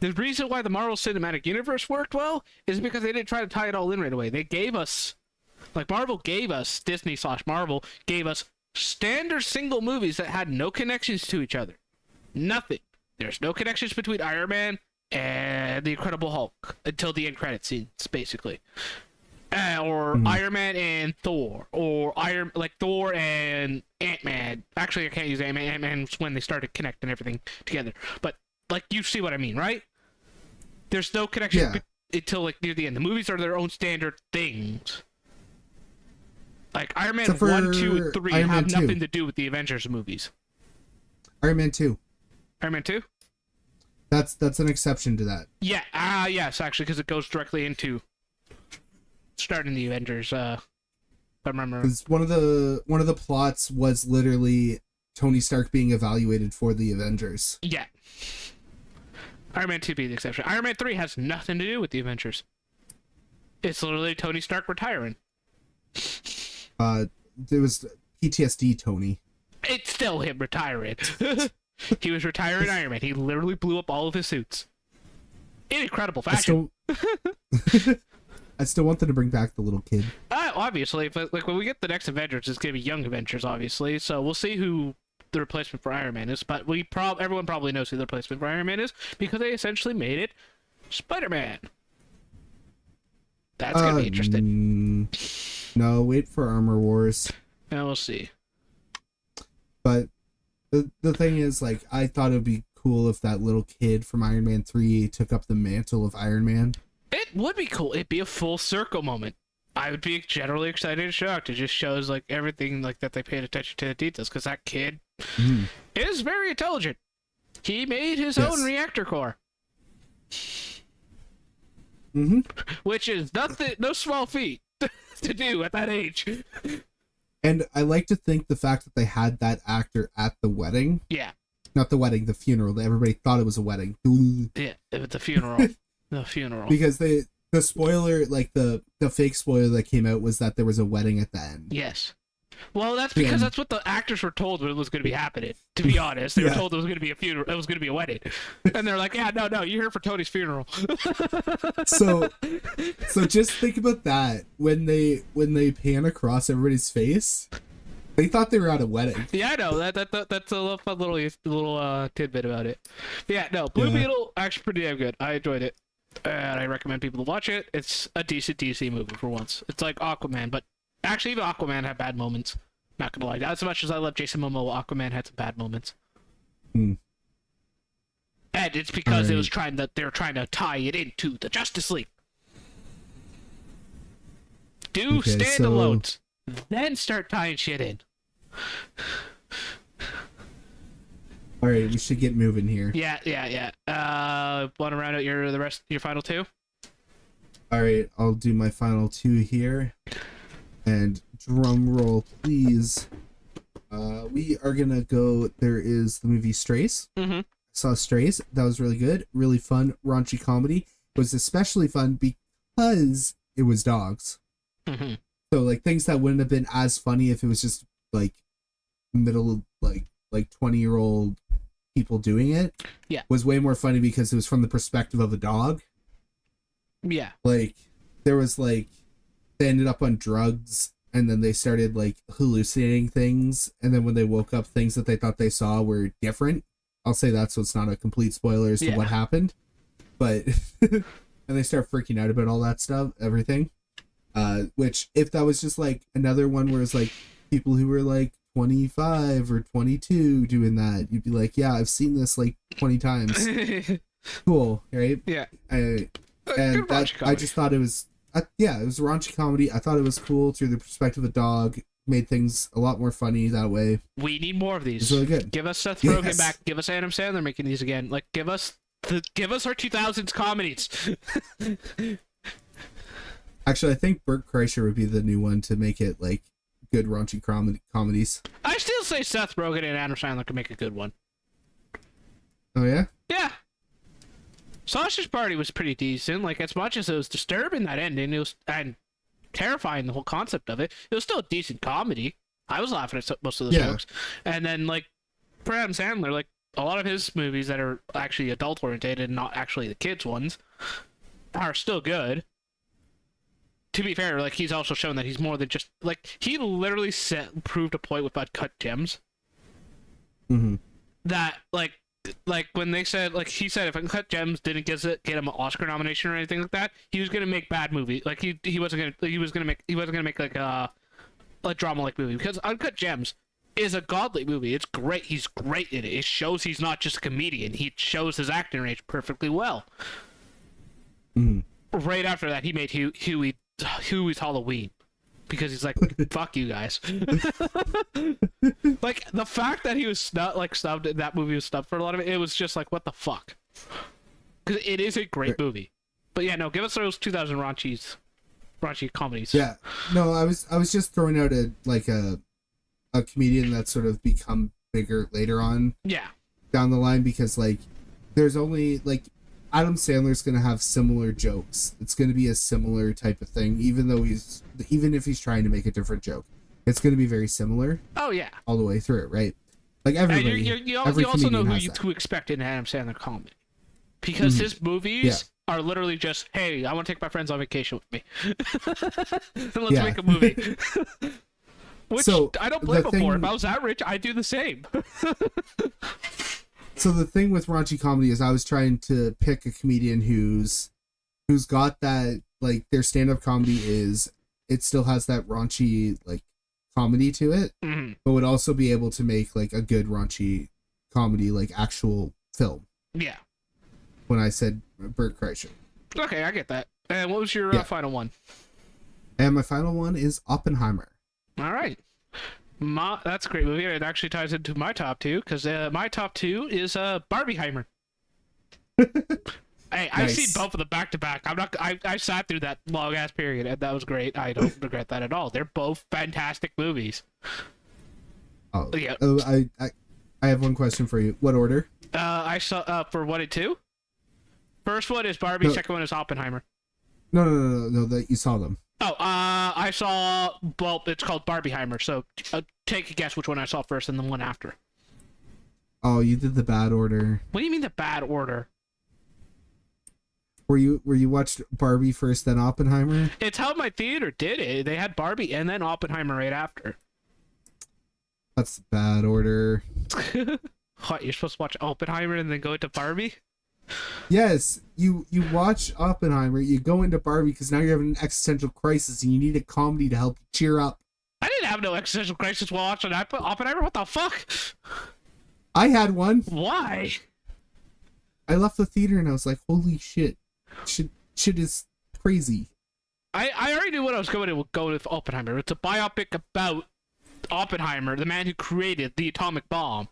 the reason why the Marvel Cinematic Universe worked well is because they didn't try to tie it all in right away. They gave us, Disney/Marvel gave us standard single movies that had no connections to each other. Nothing. There's no connections between Iron Man and the Incredible Hulk until the end credit scenes, basically. Iron Man and Thor, or Thor and Ant-Man. Actually, I can't use Ant-Man. Ant-Man's when they started connecting everything together. But like, you see what I mean, right? There's no connection until like near the end. The movies are their own standard things. Like Iron Man 1, 2, and 3 have nothing to do with the Avengers movies. Iron Man 2. Iron Man 2? That's an exception to that. Yeah, yes, actually, because it goes directly into starting the Avengers. I remember. Because one of the plots was literally Tony Stark being evaluated for the Avengers. Yeah. Iron Man 2 being the exception. Iron Man 3 has nothing to do with the Avengers. It's literally Tony Stark retiring. There was PTSD Tony. It's still him retiring. He was retiring Iron Man. He literally blew up all of his suits. In incredible fashion. I still want them to bring back the little kid. Obviously, but like when we get the next Avengers, it's gonna be young Avengers, obviously. So we'll see who the replacement for Iron Man is. But everyone probably knows who the replacement for Iron Man is because they essentially made it Spider-Man. That's gonna be interesting. No, wait for Armor Wars. And we'll see. But the thing is, like, I thought it would be cool if that little kid from Iron Man 3 took up the mantle of Iron Man. It would be cool. It'd be a full circle moment. I would be generally excited and shocked. It just shows like everything like that they paid attention to the details because that kid is very intelligent. He made his own reactor core. Which is no small feat to do at that age. And I like to think the fact that they had that actor at the wedding. Yeah. Not the wedding, the funeral. Everybody thought it was a wedding. Yeah, the funeral. The funeral. Because the spoiler, like the fake spoiler that came out was that there was a wedding at the end. Yes. Well, that's because that's what the actors were told when it was going to be happening. To be honest, they were told it was going to be a funeral. It was going to be a wedding, and they're like, "Yeah, no, you're here for Tony's funeral." So just think about that when they pan across everybody's face. They thought they were at a wedding. Yeah, I know that's a fun little tidbit about it. But yeah, no, Blue Beetle actually pretty damn good. I enjoyed it, and I recommend people to watch it. It's a decent DC movie for once. It's like Aquaman, but actually even Aquaman had bad moments. Not gonna lie, as much as I love Jason Momoa, Aquaman had some bad moments. And it's because they were trying to tie it into the Justice League. Do standalones, then start tying shit in. All right, we should get moving here. Yeah. Want to round out your final two? All right, I'll do my final two here. And drum roll, please. We are gonna go. There is the movie Strays. I saw Strays. That was really good, really fun, raunchy comedy. It was especially fun because it was dogs. So like things that wouldn't have been as funny if it was just like middle like 20-year-old people doing it. Yeah, was way more funny because it was from the perspective of a dog. Yeah, like there was like they ended up on drugs and then they started like hallucinating things, and then when they woke up, things that they thought they saw were different. I'll say that so it's not a complete spoiler as to what happened, but and they start freaking out about all that stuff, everything. Which if that was just like another one where it's like people who were like 25 or 22 doing that, you'd be like, yeah, I've seen this like 20 times. Cool, right? Yeah. And that, I just thought it was, it was a raunchy comedy. I thought it was cool through the perspective of a dog. Made things a lot more funny that way. We need more of these. It's really good. Give us Seth Rogen back. Give us Adam Sandler making these again. Like, give us our 2000s comedies. Actually, I think Bert Kreischer would be the new one to make it like good raunchy comedies. I still say Seth Rogen and Adam Sandler can make a good one. Oh yeah? Yeah. Sausage Party was pretty decent. Like, as much as it was disturbing, that ending, it was and terrifying, the whole concept of it, it was still a decent comedy. I was laughing at most of the jokes. And then, like, for Adam Sandler, like, a lot of his movies that are actually adult oriented and not actually the kids ones are still good. To be fair, like, he's also shown that he's more than just, like, he literally proved a point with Uncut Gems. Mm-hmm. That, like when they said, like, he said if Uncut Gems didn't get him an Oscar nomination or anything like that, he was gonna make bad movies. Like, he wasn't gonna make like a drama like movie, because Uncut Gems is a godly movie. It's great. He's great in it. It shows he's not just a comedian. He shows his acting range perfectly well. Mm-hmm. Right after that, he made Huey's Halloween, because he's like, fuck you guys. Like, the fact that he was snubbed in that movie, was snubbed for a lot of it, it was just like, what the fuck? Because it is a great movie. But yeah, no, give us those 2000 raunchy comedies. Yeah. No, I was just throwing out a comedian that's sort of become bigger later on. Yeah. Down the line, because like there's only like Adam Sandler's gonna have similar jokes. It's gonna be a similar type of thing, even if he's trying to make a different joke. It's gonna be very similar. Oh yeah. All the way through, right? Like everybody. You also know who to expect in an Adam Sandler comedy, because his movies are literally just, hey, I want to take my friends on vacation with me. Let's make a movie. Which I don't blame him for. If I was that rich, I'd do the same. So the thing with raunchy comedy is I was trying to pick a comedian who's got that, like, their stand-up comedy it still has that raunchy, like, comedy to it, but would also be able to make, like, a good raunchy comedy, like, actual film. Yeah. When I said Bert Kreischer. Okay, I get that. And what was your final one? And my final one is Oppenheimer. All right. That's a great movie. It actually ties into my top two, because my top two is Barbieheimer. Hey, I've seen both of them back to back. I sat through that long ass period, and that was great. I don't regret that at all. They're both fantastic movies. Oh yeah. I have one question for you. What order? I saw for 1 and 2. First one is Barbie. No. Second one is Oppenheimer. No. That you saw them. Oh, I saw. Well, it's called Barbieheimer. So take a guess which one I saw first and the one after. Oh, you did the bad order. What do you mean the bad order? Were you watched Barbie first, then Oppenheimer? It's how my theater did it. They had Barbie and then Oppenheimer right after. That's the bad order. What, you're supposed to watch Oppenheimer and then go into Barbie? Yes, you watch Oppenheimer, you go into Barbie because now you're having an existential crisis and you need a comedy to help you cheer up. I didn't have no existential crisis while watching Oppenheimer. What the fuck? I had one. Why? I left the theater and I was like, holy shit. Shit is crazy. I already knew what I was going to go with Oppenheimer. It's a biopic about Oppenheimer, the man who created the atomic bomb.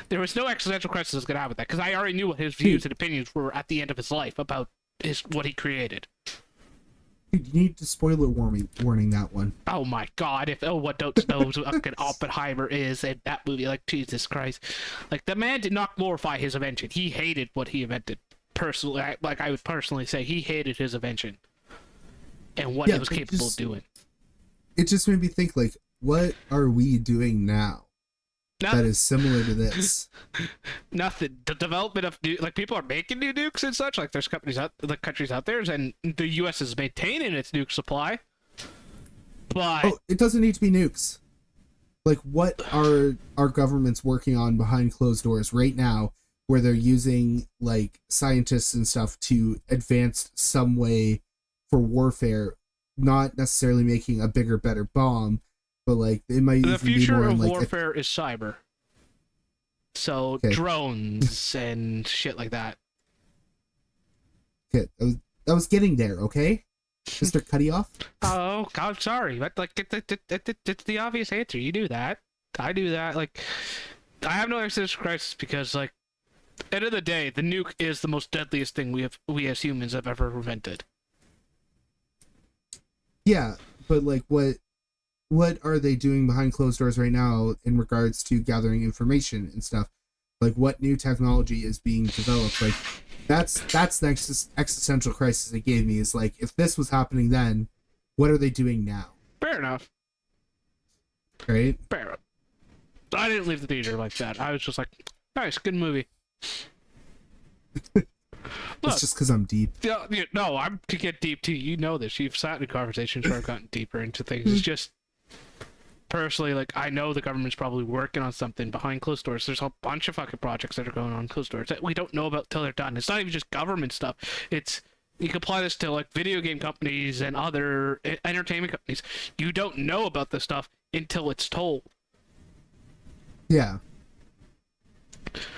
There was no existential crisis I was going to have with that, because I already knew what his views and opinions were at the end of his life about what he created. Dude, you need to spoiler warning that one. Oh my god, what don't know what Oppenheimer is in that movie, like, Jesus Christ. Like, the man did not glorify his invention. He hated what he invented. Personally, I would personally say he hated his invention and what he was capable of doing. It just made me think, like, what are we doing now that is similar to this? Nothing. The development of people are making new nukes and such. Like, there's countries out there, and the U.S. is maintaining its nuke supply. But it doesn't need to be nukes. Like, what are our governments working on behind closed doors right now, where they're using, like, scientists and stuff to advance some way for warfare, not necessarily making a bigger, better bomb, but like it might The even be future more of in like warfare is cyber. So Okay. drones and shit like that. okay, I was getting there. Okay, Mr. Cuttyoff. Oh God, sorry, but like it's the obvious answer. You do that. I do that. Like, I have no existential crisis because, like, end of the day, the nuke is the most deadliest thing we as humans have ever invented. Yeah, but like what are they doing behind closed doors right now in regards to gathering information and stuff? Like what new technology is being developed? Like that's the existential crisis it gave me, is like, if this was happening then, what are they doing now? Fair enough. Right? Fair enough. I didn't leave the theater like that. I was just like, nice, good movie. It's just because I'm deep. No, I'm to get deep too. You know this. You've sat in conversations where I've gotten deeper into things. It's just personally, like, I know the government's probably working on something behind closed doors. There's a bunch of fucking projects that are going on closed doors that we don't know about till they're done. It's not even just government stuff. It's, you can apply this to like video game companies and other entertainment companies. You don't know about this stuff until it's told. Yeah.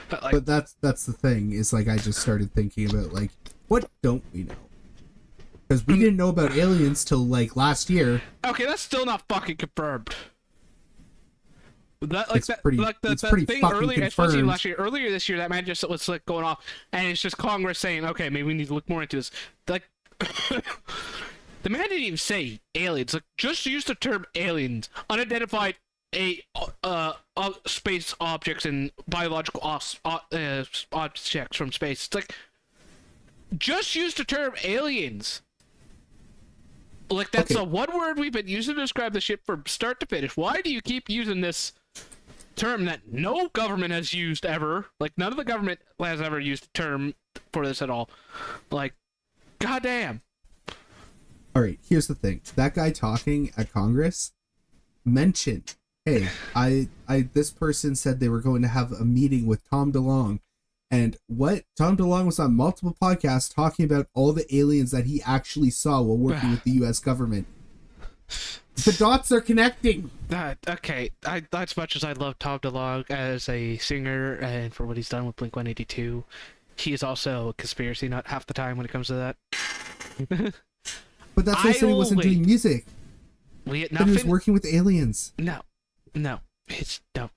But, like, But that's the thing, is like I just started thinking about like, what don't we know? Because we didn't know about aliens till like last year. okay, that's still not fucking confirmed. That, like, It's that, pretty, like the, it's that pretty thing fucking earlier, especially confirmed. last year, earlier this year, that man just was like going off, and it's just Congress saying, okay, maybe we need to look more into this. Like, the man didn't even say aliens. Like, just use the term aliens, unidentified space objects and biological objects from space. It's like, just use the term aliens. Like, that's Okay. the one word we've been using to describe the ship from start to finish. Why do you keep using this term that no government has used ever? Like, none of the government has ever used the term for this at all. Like, goddamn. All right, here's the thing. That guy talking at Congress mentioned, hey, this person said they were going to have a meeting with Tom DeLonge. And what? Tom DeLonge was on multiple podcasts talking about all the aliens that he actually saw while working with the U.S. government. The dots are connecting. Okay, as much as I love Tom DeLonge as a singer and for what he's done with Blink-182, he is also a conspiracy nut half the time when it comes to that. But that's why I said he wasn't doing music. But he was working with aliens. No, it's no.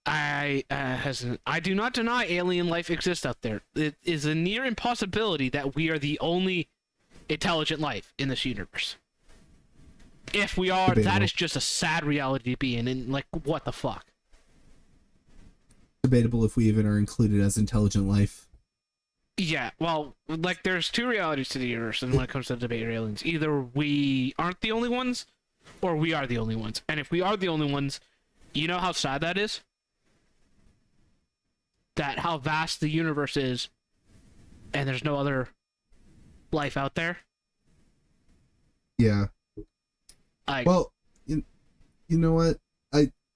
I do not deny alien life exists out there. It is a near impossibility that we are the only intelligent life in this universe. If we are, Debatable. that is just a sad reality to be in, and like, what the fuck? Debatable if we even are included as intelligent life. Yeah, well, like, there's two realities to the universe, and when it comes to debate aliens, either we aren't the only ones, or we are the only ones. And if we are the only ones, you know how sad that is? That how vast the universe is, and there's no other life out there? Yeah. Well, you know what?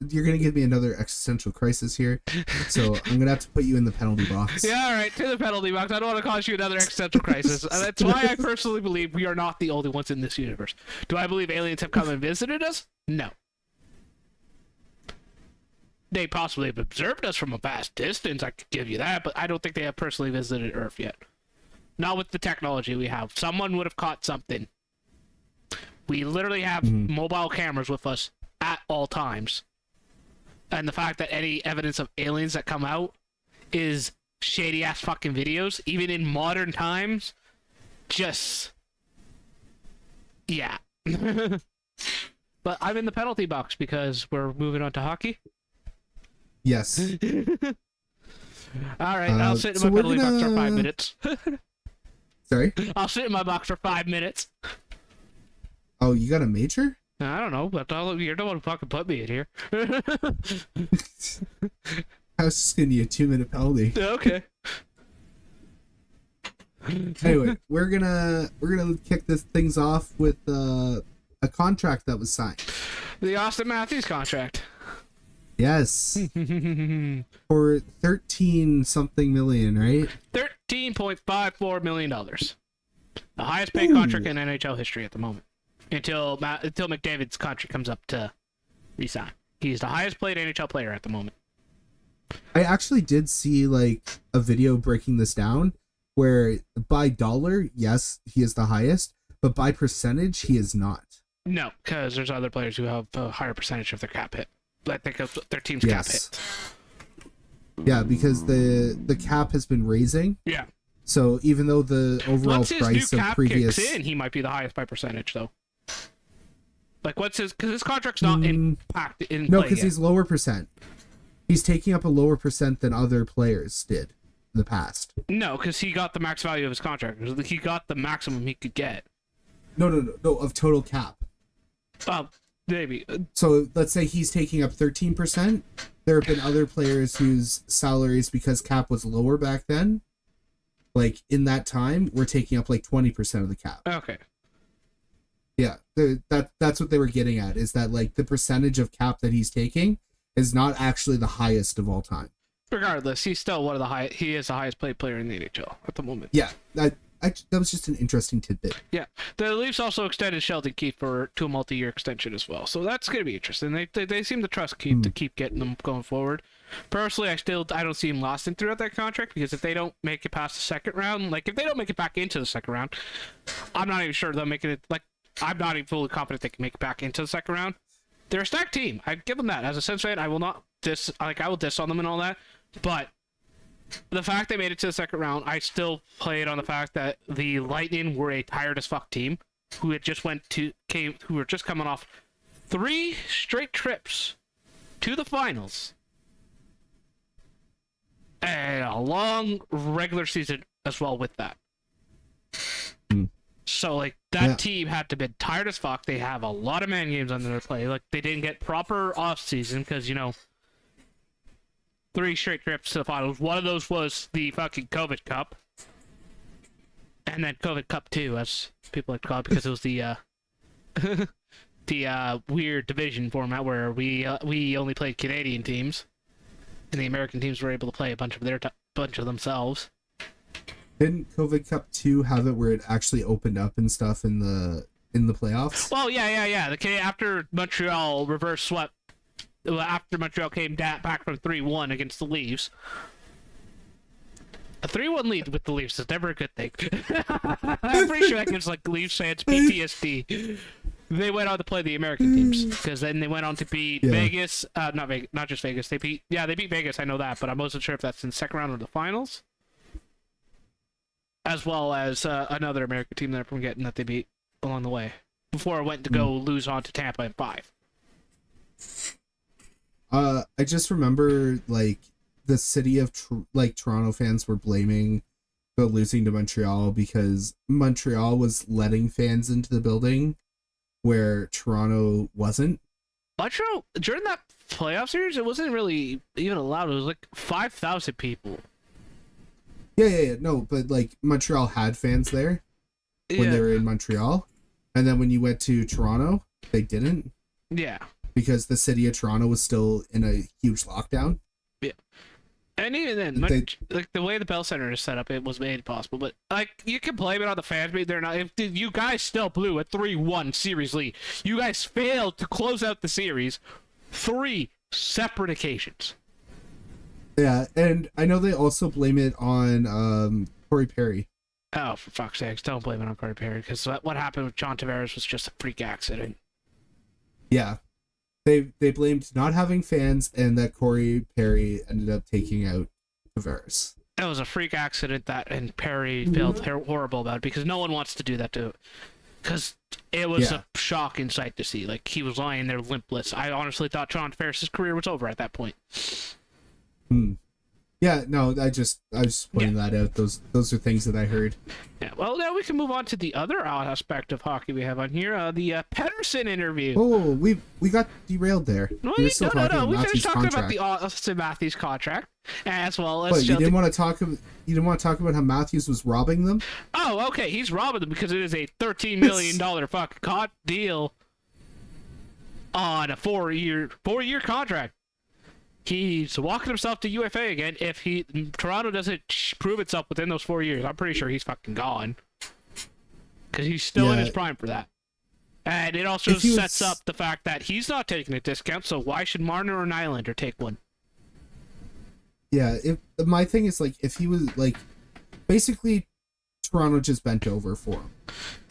You're gonna give me another existential crisis here, so I'm gonna have to put you in the penalty box. Yeah, all right, to the penalty box. I don't want to cause you another existential crisis. That's why I personally believe we are not the only ones in this universe. Do I believe aliens have come and visited us? No. They possibly have observed us from a vast distance, I could give you that, but I don't think they have personally visited Earth yet. Not with the technology we have. Someone would have caught something. We literally have mobile cameras with us at all times. And the fact that any evidence of aliens that come out is shady ass fucking videos, even in modern times, just, yeah. But I'm in the penalty box because we're moving on to hockey. Yes. All right, I'll sit in my penalty box for 5 minutes. Sorry? I'll sit in my box for 5 minutes. Oh, you got a major? I don't know, but you're the one who fucking put me in here. I was just gonna need a 2-minute penalty. Okay. Anyway, we're gonna kick this things off with a contract that was signed. The Austin Mathews contract. Yes. For 13 something million, right? $13.54 million. The highest paid contract in NHL history at the moment. until McDavid's contract comes up to resign. He's the highest paid NHL player at the moment. I actually did see like a video breaking this down where by dollar, yes, he is the highest, but by percentage, he is not. No, because there's other players who have a higher percentage of their cap hit. I think of their team's cap hit. Yeah, because the cap has been raising. Yeah. So even though the overall once his price new of cap previous kicks in, he might be the highest by percentage though. Like what's his? Because his contract's not impact in. No, because he's lower percent. He's taking up a lower percent than other players did in the past. No, because he got the max value of his contract. He got the maximum he could get. No, of total cap. Maybe. So let's say he's taking up 13%. There have been other players whose salaries, because cap was lower back then, like in that time, were taking up like 20% of the cap. Okay. Yeah, that's what they were getting at, is that like the percentage of cap that he's taking is not actually the highest of all time. Regardless, he's still one of the high. He is the highest paid player in the NHL at the moment. Yeah, that was just an interesting tidbit. Yeah, the Leafs also extended Sheldon Keefe to a multi-year extension as well, so that's going to be interesting. They seem to trust Keefe to keep getting them going forward. Personally, I don't see him lasting throughout that contract, because if they don't make it past the second round, like if they don't make it back into the second round, I'm not even sure they'll make it. Like I'm not even fully confident they can make it back into the second round. They're a stacked team. I give them that. As a Sens fan, I will not I will diss on them and all that, but the fact they made it to the second round, I still play it on the fact that the Lightning were a tired as fuck team who had just who were just coming off 3 straight trips to the finals and a long regular season as well with that. So like that team had to have been tired as fuck. They have a lot of man games under their play. Like they didn't get proper off season because 3 straight trips to the finals. One of those was the fucking COVID Cup. And then COVID Cup 2, as people like to call it, because it was the weird division format where we only played Canadian teams, and the American teams were able to play a bunch of themselves. Didn't COVID Cup 2 have it where it actually opened up and stuff in the playoffs? Well, yeah. After Montreal reverse swept. After Montreal came back from 3-1 against the Leafs. A 3-1 lead with the Leafs is never a good thing. I'm pretty sure that gives like Leafs fans PTSD. They went on to play the American teams, because then they went on to beat Vegas. Not just Vegas. They beat Vegas. I know that, but I wasn't sure if that's in the second round of the finals, as well as another American team that I'm forgetting that they beat along the way before it went to go lose on to Tampa in 5. I just remember like the city of Toronto fans were blaming the losing to Montreal because Montreal was letting fans into the building where Toronto wasn't. Montreal during that playoff series, it wasn't really even allowed. It was like 5,000 people. Yeah. No, but like Montreal had fans there when they were in Montreal, and then when you went to Toronto, they didn't. Yeah. Because the city of Toronto was still in a huge lockdown. Yeah. And even then, like the way the Bell Center is set up, it was made possible. But like, you can blame it on the fans, but they're not. If you guys still blew a 3-1 series lead, you guys failed to close out the series 3 separate occasions. Yeah, and I know they also blame it on Corey Perry. Oh, for fuck's sakes, don't blame it on Corey Perry, because what happened with John Tavares was just a freak accident. Yeah. They blamed not having fans and that Corey Perry ended up taking out Tavares. It was a freak accident and Perry felt horrible about it, because no one wants to do that to, because it was a shocking sight to see. Like, he was lying there limpless. I honestly thought John Tavares' career was over at that point. Yeah, no, I was pointing that out. Those are things that I heard. Yeah, well, now we can move on to the other aspect of hockey we have on here, the Petterson interview. Oh, we got derailed there. No. We finished talking about the Austin Mathews contract, as well as. But you didn't want to talk about how Mathews was robbing them. Oh, okay, he's robbing them because it is a $13 million fucking deal on a 4-year contract. He's walking himself to UFA again. If Toronto doesn't prove itself within those 4 years, I'm pretty sure he's fucking gone. Because he's still in his prime for that. And it also If he sets was- up the fact that he's not taking a discount, so why should Marner or Nylander take one? Yeah, my thing is, like, if he was, like, basically Toronto just bent over for him,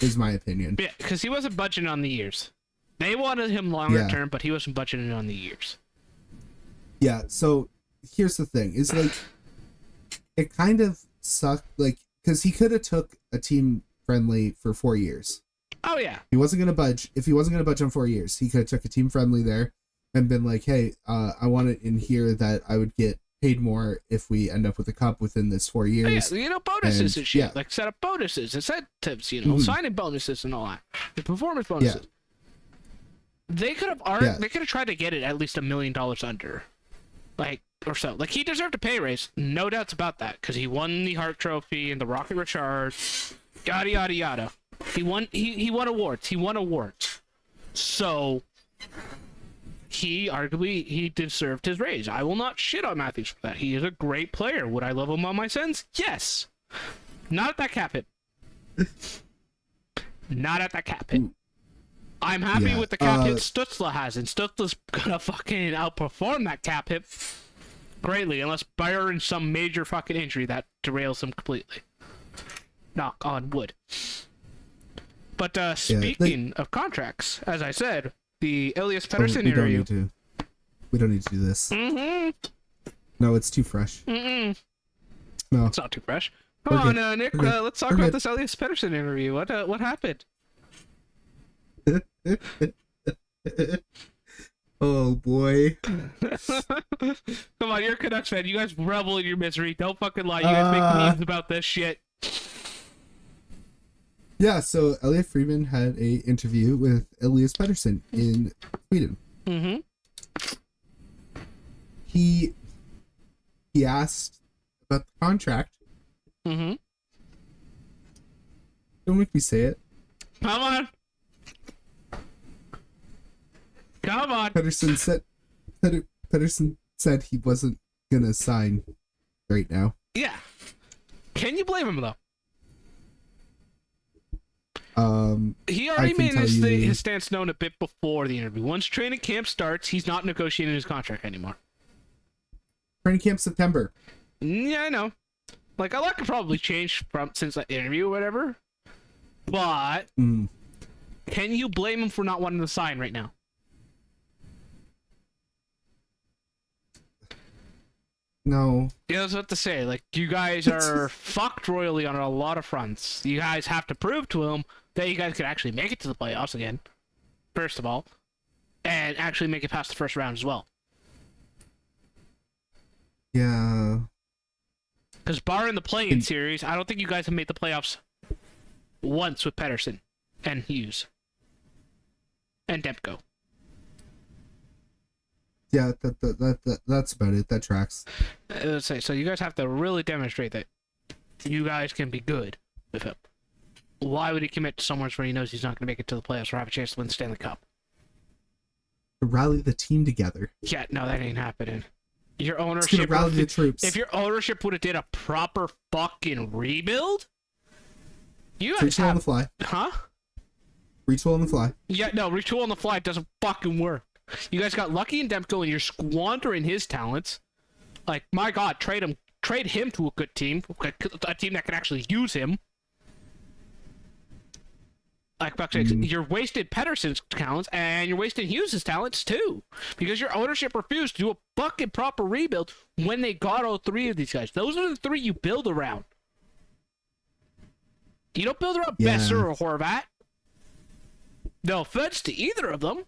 is my opinion. Yeah, because he wasn't budgeting on the years. They wanted him longer Yeah. term, but he wasn't budgeting on the years. Yeah, so here's the thing, is, like, it kind of sucked, like, because he could have took a team friendly for 4 years. Oh, yeah. He wasn't going to budge. If he wasn't going to budge on 4 years, he could have took a team friendly there and been like, hey, I want it in here that I would get paid more if we end up with a cup within this 4 years. Yeah, bonuses and shit. yeah. Like, set up bonuses, incentives, signing bonuses and all that. The performance bonuses. Yeah. They could have They could have tried to get it at least $1 million under. Like, or so. Like, he deserved a pay raise. No doubts about that. Because he won the Hart Trophy and the Rocket Richard. Yada, yada, yada. He won awards. He won awards. So, he deserved his raise. I will not shit on Mathews for that. He is a great player. Would I love him on my Sens? Yes. Not at that cap hit. Not at that cap hit. I'm happy with the cap hit Stutzla has, and Stutzla's gonna fucking outperform that cap hit greatly, unless Byron's some major fucking injury that derails him completely. Knock on wood. But speaking of contracts, as I said, the Elias Petterson interview. We don't need to do this. Mm-hmm. No, it's too fresh. Mm-mm. No. It's not too fresh. Come on, Nick. Let's talk about this Elias Petterson interview. What happened? Oh boy. Come on, you're a Canucks fan. You guys revel in your misery. Don't fucking lie. You guys make memes about this shit. Yeah, so Elliot Friedman had a interview with Elias Pettersson in Sweden. Mm-hmm. He asked about the contract. Mm-hmm. Don't make me say it. Come on. Come on. Pettersson said he wasn't gonna sign right now. Yeah. Can you blame him though? He already made his stance known a bit before the interview. Once training camp starts, he's not negotiating his contract anymore. Training camp September. Yeah, I know. Like, a lot could probably change since that interview or whatever. But can you blame him for not wanting to sign right now? No. Yeah, that's what to say. Like, you guys are fucked royally on a lot of fronts. You guys have to prove to him that you guys could actually make it to the playoffs again, first of all, and actually make it past the first round as well. Yeah. Because barring the play-in series, I don't think you guys have made the playoffs once with Pettersson and Hughes and Demko. Yeah, that's about it. That tracks. Let's say, so you guys have to really demonstrate that you guys can be good with him. Why would he commit to somewhere where he knows he's not going to make it to the playoffs or have a chance to win the Stanley Cup? To rally the team together. Yeah, no, that ain't happening. Your ownership, it's gonna rally the troops. If your ownership would have did a proper fucking rebuild, you guys retool on the fly. Huh? Retool on the fly. Yeah, no, retool on the fly doesn't fucking work. You guys got lucky in Demko, and you're squandering his talents. Like, my God, trade him to a good team, a team that can actually use him. Like, you're wasting Pettersson's talents, and you're wasting Hughes' talents too, because your ownership refused to do a fucking proper rebuild when they got all three of these guys. Those are the three you build around. You don't build around Besser or Horvat. No offense to either of them.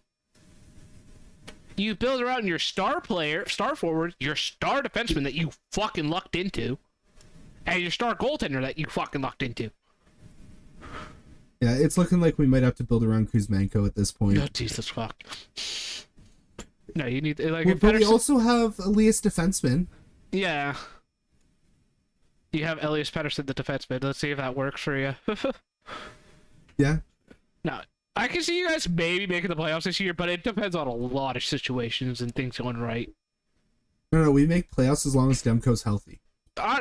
You build around your star player, star forward, your star defenseman that you fucking lucked into, and your star goaltender that you fucking lucked into. Yeah, it's looking like we might have to build around Kuzmenko at this point. Oh, Jesus fuck. No, you need, like... Well, but we also have Elias defenseman. Yeah. You have Elias Petterson, the defenseman. Let's see if that works for you. Yeah. No, I can see you guys maybe making the playoffs this year, but it depends on a lot of situations and things going right. No, we make playoffs as long as Demko's healthy.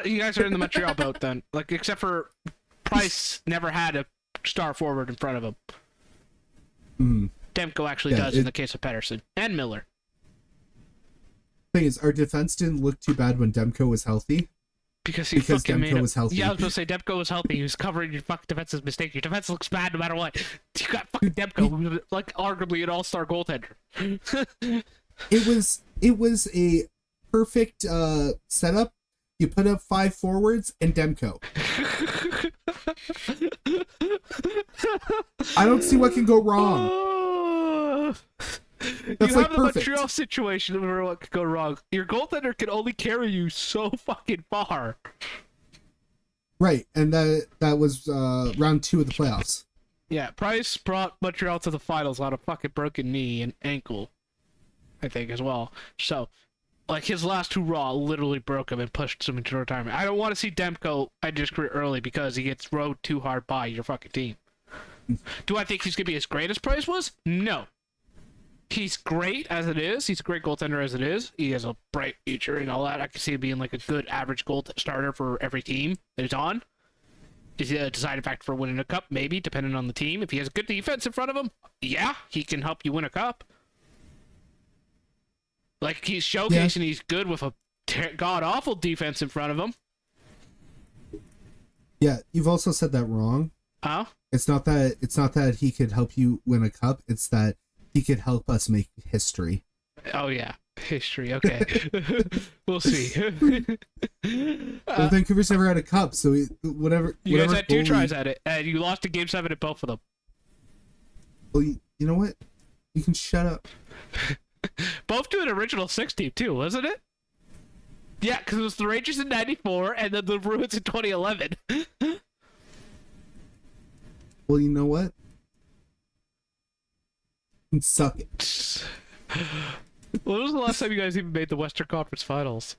You guys are in the Montreal boat then. Like, except for Price never had a star forward in front of him. Mm. Demko actually does in the case of Petterson and Miller. Thing is, our defense didn't look too bad when Demko was healthy. Because Demko was healthy. Yeah, I was going to say Demko was healthy. He was covering your fucking defense's mistake. Your defense looks bad no matter what. You got fucking Demko, who's like arguably an all-star goaltender. It was a perfect setup. You put up 5 forwards and Demko. I don't see what can go wrong. That's you like have the perfect. Montreal situation where what could go wrong. Your goaltender can only carry you so fucking far. Right, and that was round 2 of the playoffs. Yeah, Price brought Montreal to the finals on a fucking broken knee and ankle, I think, as well. So, like, his last hurrah literally broke him and pushed him into retirement. I don't want to see Demko end his career early because he gets rode too hard by your fucking team. Do I think he's going to be as great as Price was? No. He's great as it is. He's a great goaltender as it is. He has a bright future and all that. I can see him being like a good average goal starter for every team that he's on. Is he a deciding factor for winning a cup? Maybe, depending on the team. If he has a good defense in front of him, yeah, he can help you win a cup. Like, he's showcasing he's good with a god-awful defense in front of him. Yeah, you've also said that wrong. Oh? It's not that he could help you win a cup. It's that he could help us make history. Oh, yeah. History. Okay. We'll see. Well, Vancouver's never had a cup, so whatever. You guys had 2 tries at it, and you lost in Game 7 at both of them. Well, you know what? You can shut up. Both to an original 6 team, too, wasn't it? Yeah, because it was the Rangers in 94, and then the Bruins in 2011. Well, you know what? You can suck it. When was the last time you guys even made the Western Conference Finals?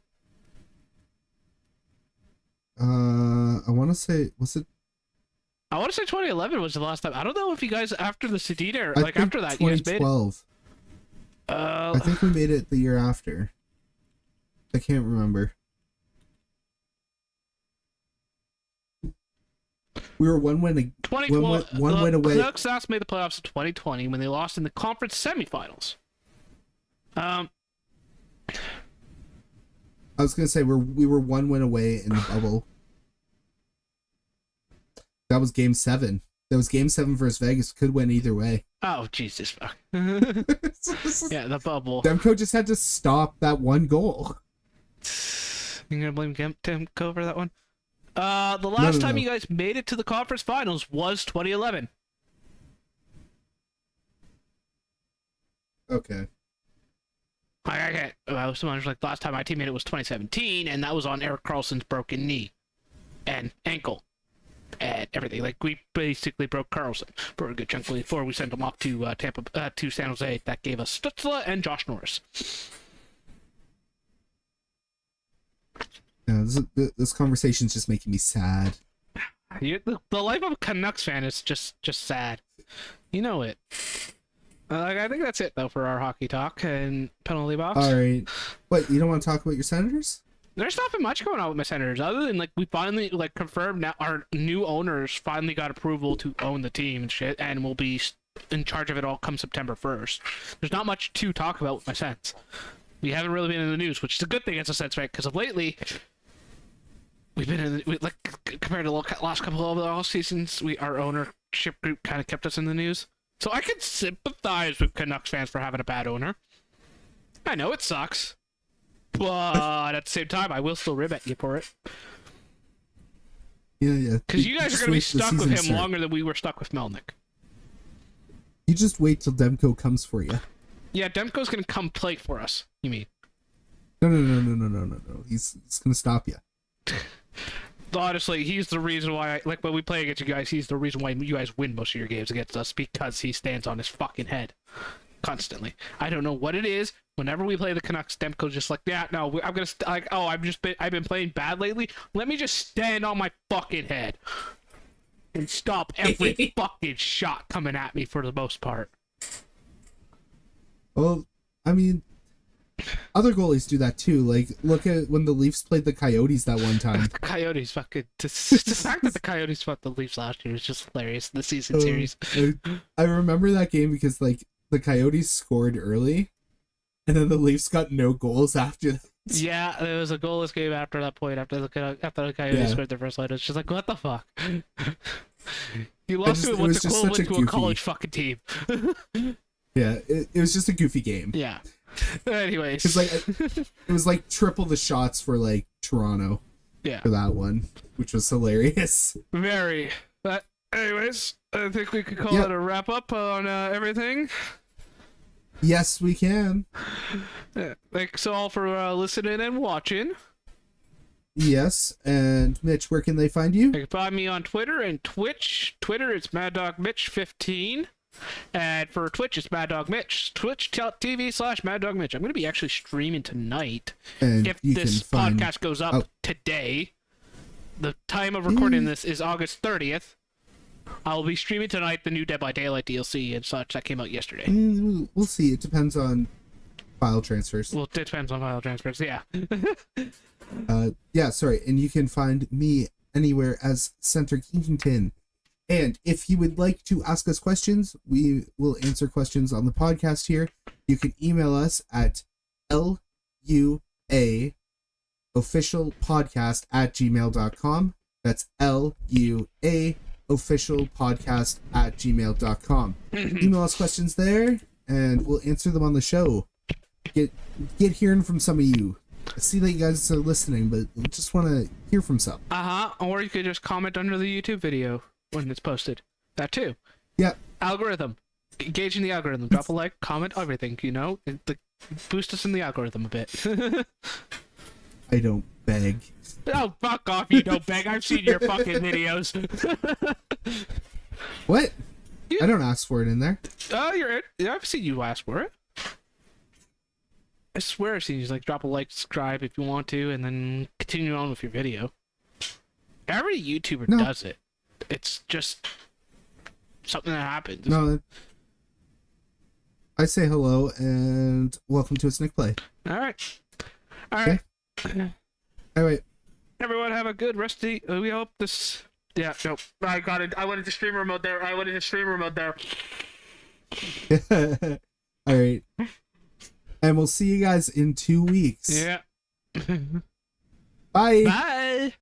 I want to say, was it? I want to say 2011 was the last time. I don't know if you guys, after the Sedina, like after that, you guys made it. 2012. I think we made it the year after. I can't remember. We were one win away. The Canucks last made the playoffs in 2020 when they lost in the conference semifinals. I was gonna say we were 1 win away in the bubble. That was Game 7. That was Game 7 versus Vegas. Could win either way. Oh, Jesus fuck. Yeah, the bubble. Demko just had to stop that one goal. You gonna blame Demko for that one? The last time you guys made it to the conference finals was 2011. Okay. I was like, last time my team made it was 2017, and that was on Erik Karlsson's broken knee and ankle and everything. Like, we basically broke Karlsson for a good chunk before we sent him off to to San Jose. That gave us Stützle and Josh Norris. Yeah, this conversation's just making me sad. The life of a Canucks fan is just sad. You know it. I think that's it, though, for our hockey talk and penalty box. All right. What, you don't want to talk about your Senators? There's not been much going on with my Senators, other than, like, we finally, like, confirmed now our new owners finally got approval to own the team and shit, and will be in charge of it all come September 1st. There's not much to talk about with my Sens. We haven't really been in the news, which is a good thing as a Sens fan, because of lately, we've been in, like, compared to the last couple of off seasons, our ownership group kind of kept us in the news. So I can sympathize with Canucks fans for having a bad owner. I know it sucks, but at the same time, I will still rib at you for it. Yeah. Because you guys are going to be stuck with him longer than we were stuck with Melnyk. You just wait till Demko comes for you. Yeah, Demko's going to come play for us, you mean? No. He's going to stop you. Honestly, he's the reason why, like, when we play against you guys, he's the reason why you guys win most of your games against us, because he stands on his fucking head constantly. I don't know what it is. Whenever we play the Canucks, Demko's just like, yeah, no, I'm gonna I've been playing bad lately. Let me just stand on my fucking head and stop every fucking shot coming at me for the most part. Well, I mean, other goalies do that too. Like, look at when the Leafs played the Coyotes that one time. The Coyotes fucking the fact that the Coyotes fought the Leafs last year is just hilarious in the season series. I remember that game because like the Coyotes scored early, and then the Leafs got no goals after that. Yeah, there was a goalless game after that point. After the Coyotes scored their first line, it's just like, what the fuck? You lost to what's equivalent to a college fucking team. Yeah, it was just a goofy game. Yeah. Anyways, it was like triple the shots for like Toronto. Yeah. For that one, which was hilarious. Very. But anyways, I think we could call it a wrap up on everything. Yes, we can. Yeah. Thanks all for listening and watching. Yes, and Mitch, where can they find you? You can find me on Twitter and Twitch. Twitter, it's MaddogMitch15. And for Twitch, it's MaddogMitch. Twitch.tv/MaddogMitch. I'm going to be actually streaming tonight. And if this podcast goes up today. The time of recording this is August 30th. I'll be streaming tonight the new Dead by Daylight DLC and such that came out yesterday. We'll see. It depends on file transfers. Well, it depends on file transfers, yeah. Yeah, sorry. And you can find me anywhere as Center Kinkington. And if you would like to ask us questions, we will answer questions on the podcast here. You can email us at luaofficialpodcast@gmail.com. That's luaofficialpodcast@gmail.com. Email us questions there, and we'll answer them on the show. Get hearing from some of you. I see that you guys are listening, but we just want to hear from some. Or you could just comment under the YouTube video when it's posted. That too. Yeah. Algorithm. Engage in the algorithm. Drop a like, comment, everything, boost us in the algorithm a bit. I don't beg. Oh, fuck off, you don't beg. I've seen your fucking videos. What? I don't ask for it in there. Oh, you're it. Yeah, I've seen you ask for it. I swear I've seen you drop a like, subscribe if you want to, and then continue on with your video. Every YouTuber does it. It's just something that happens. No. I say hello and welcome to a Snick Play. All right. All right. Everyone have a good rest of the... we hope this... Yeah, no. I got it. I went into streamer mode there. All right. And we'll see you guys in 2 weeks. Yeah. Bye. Bye.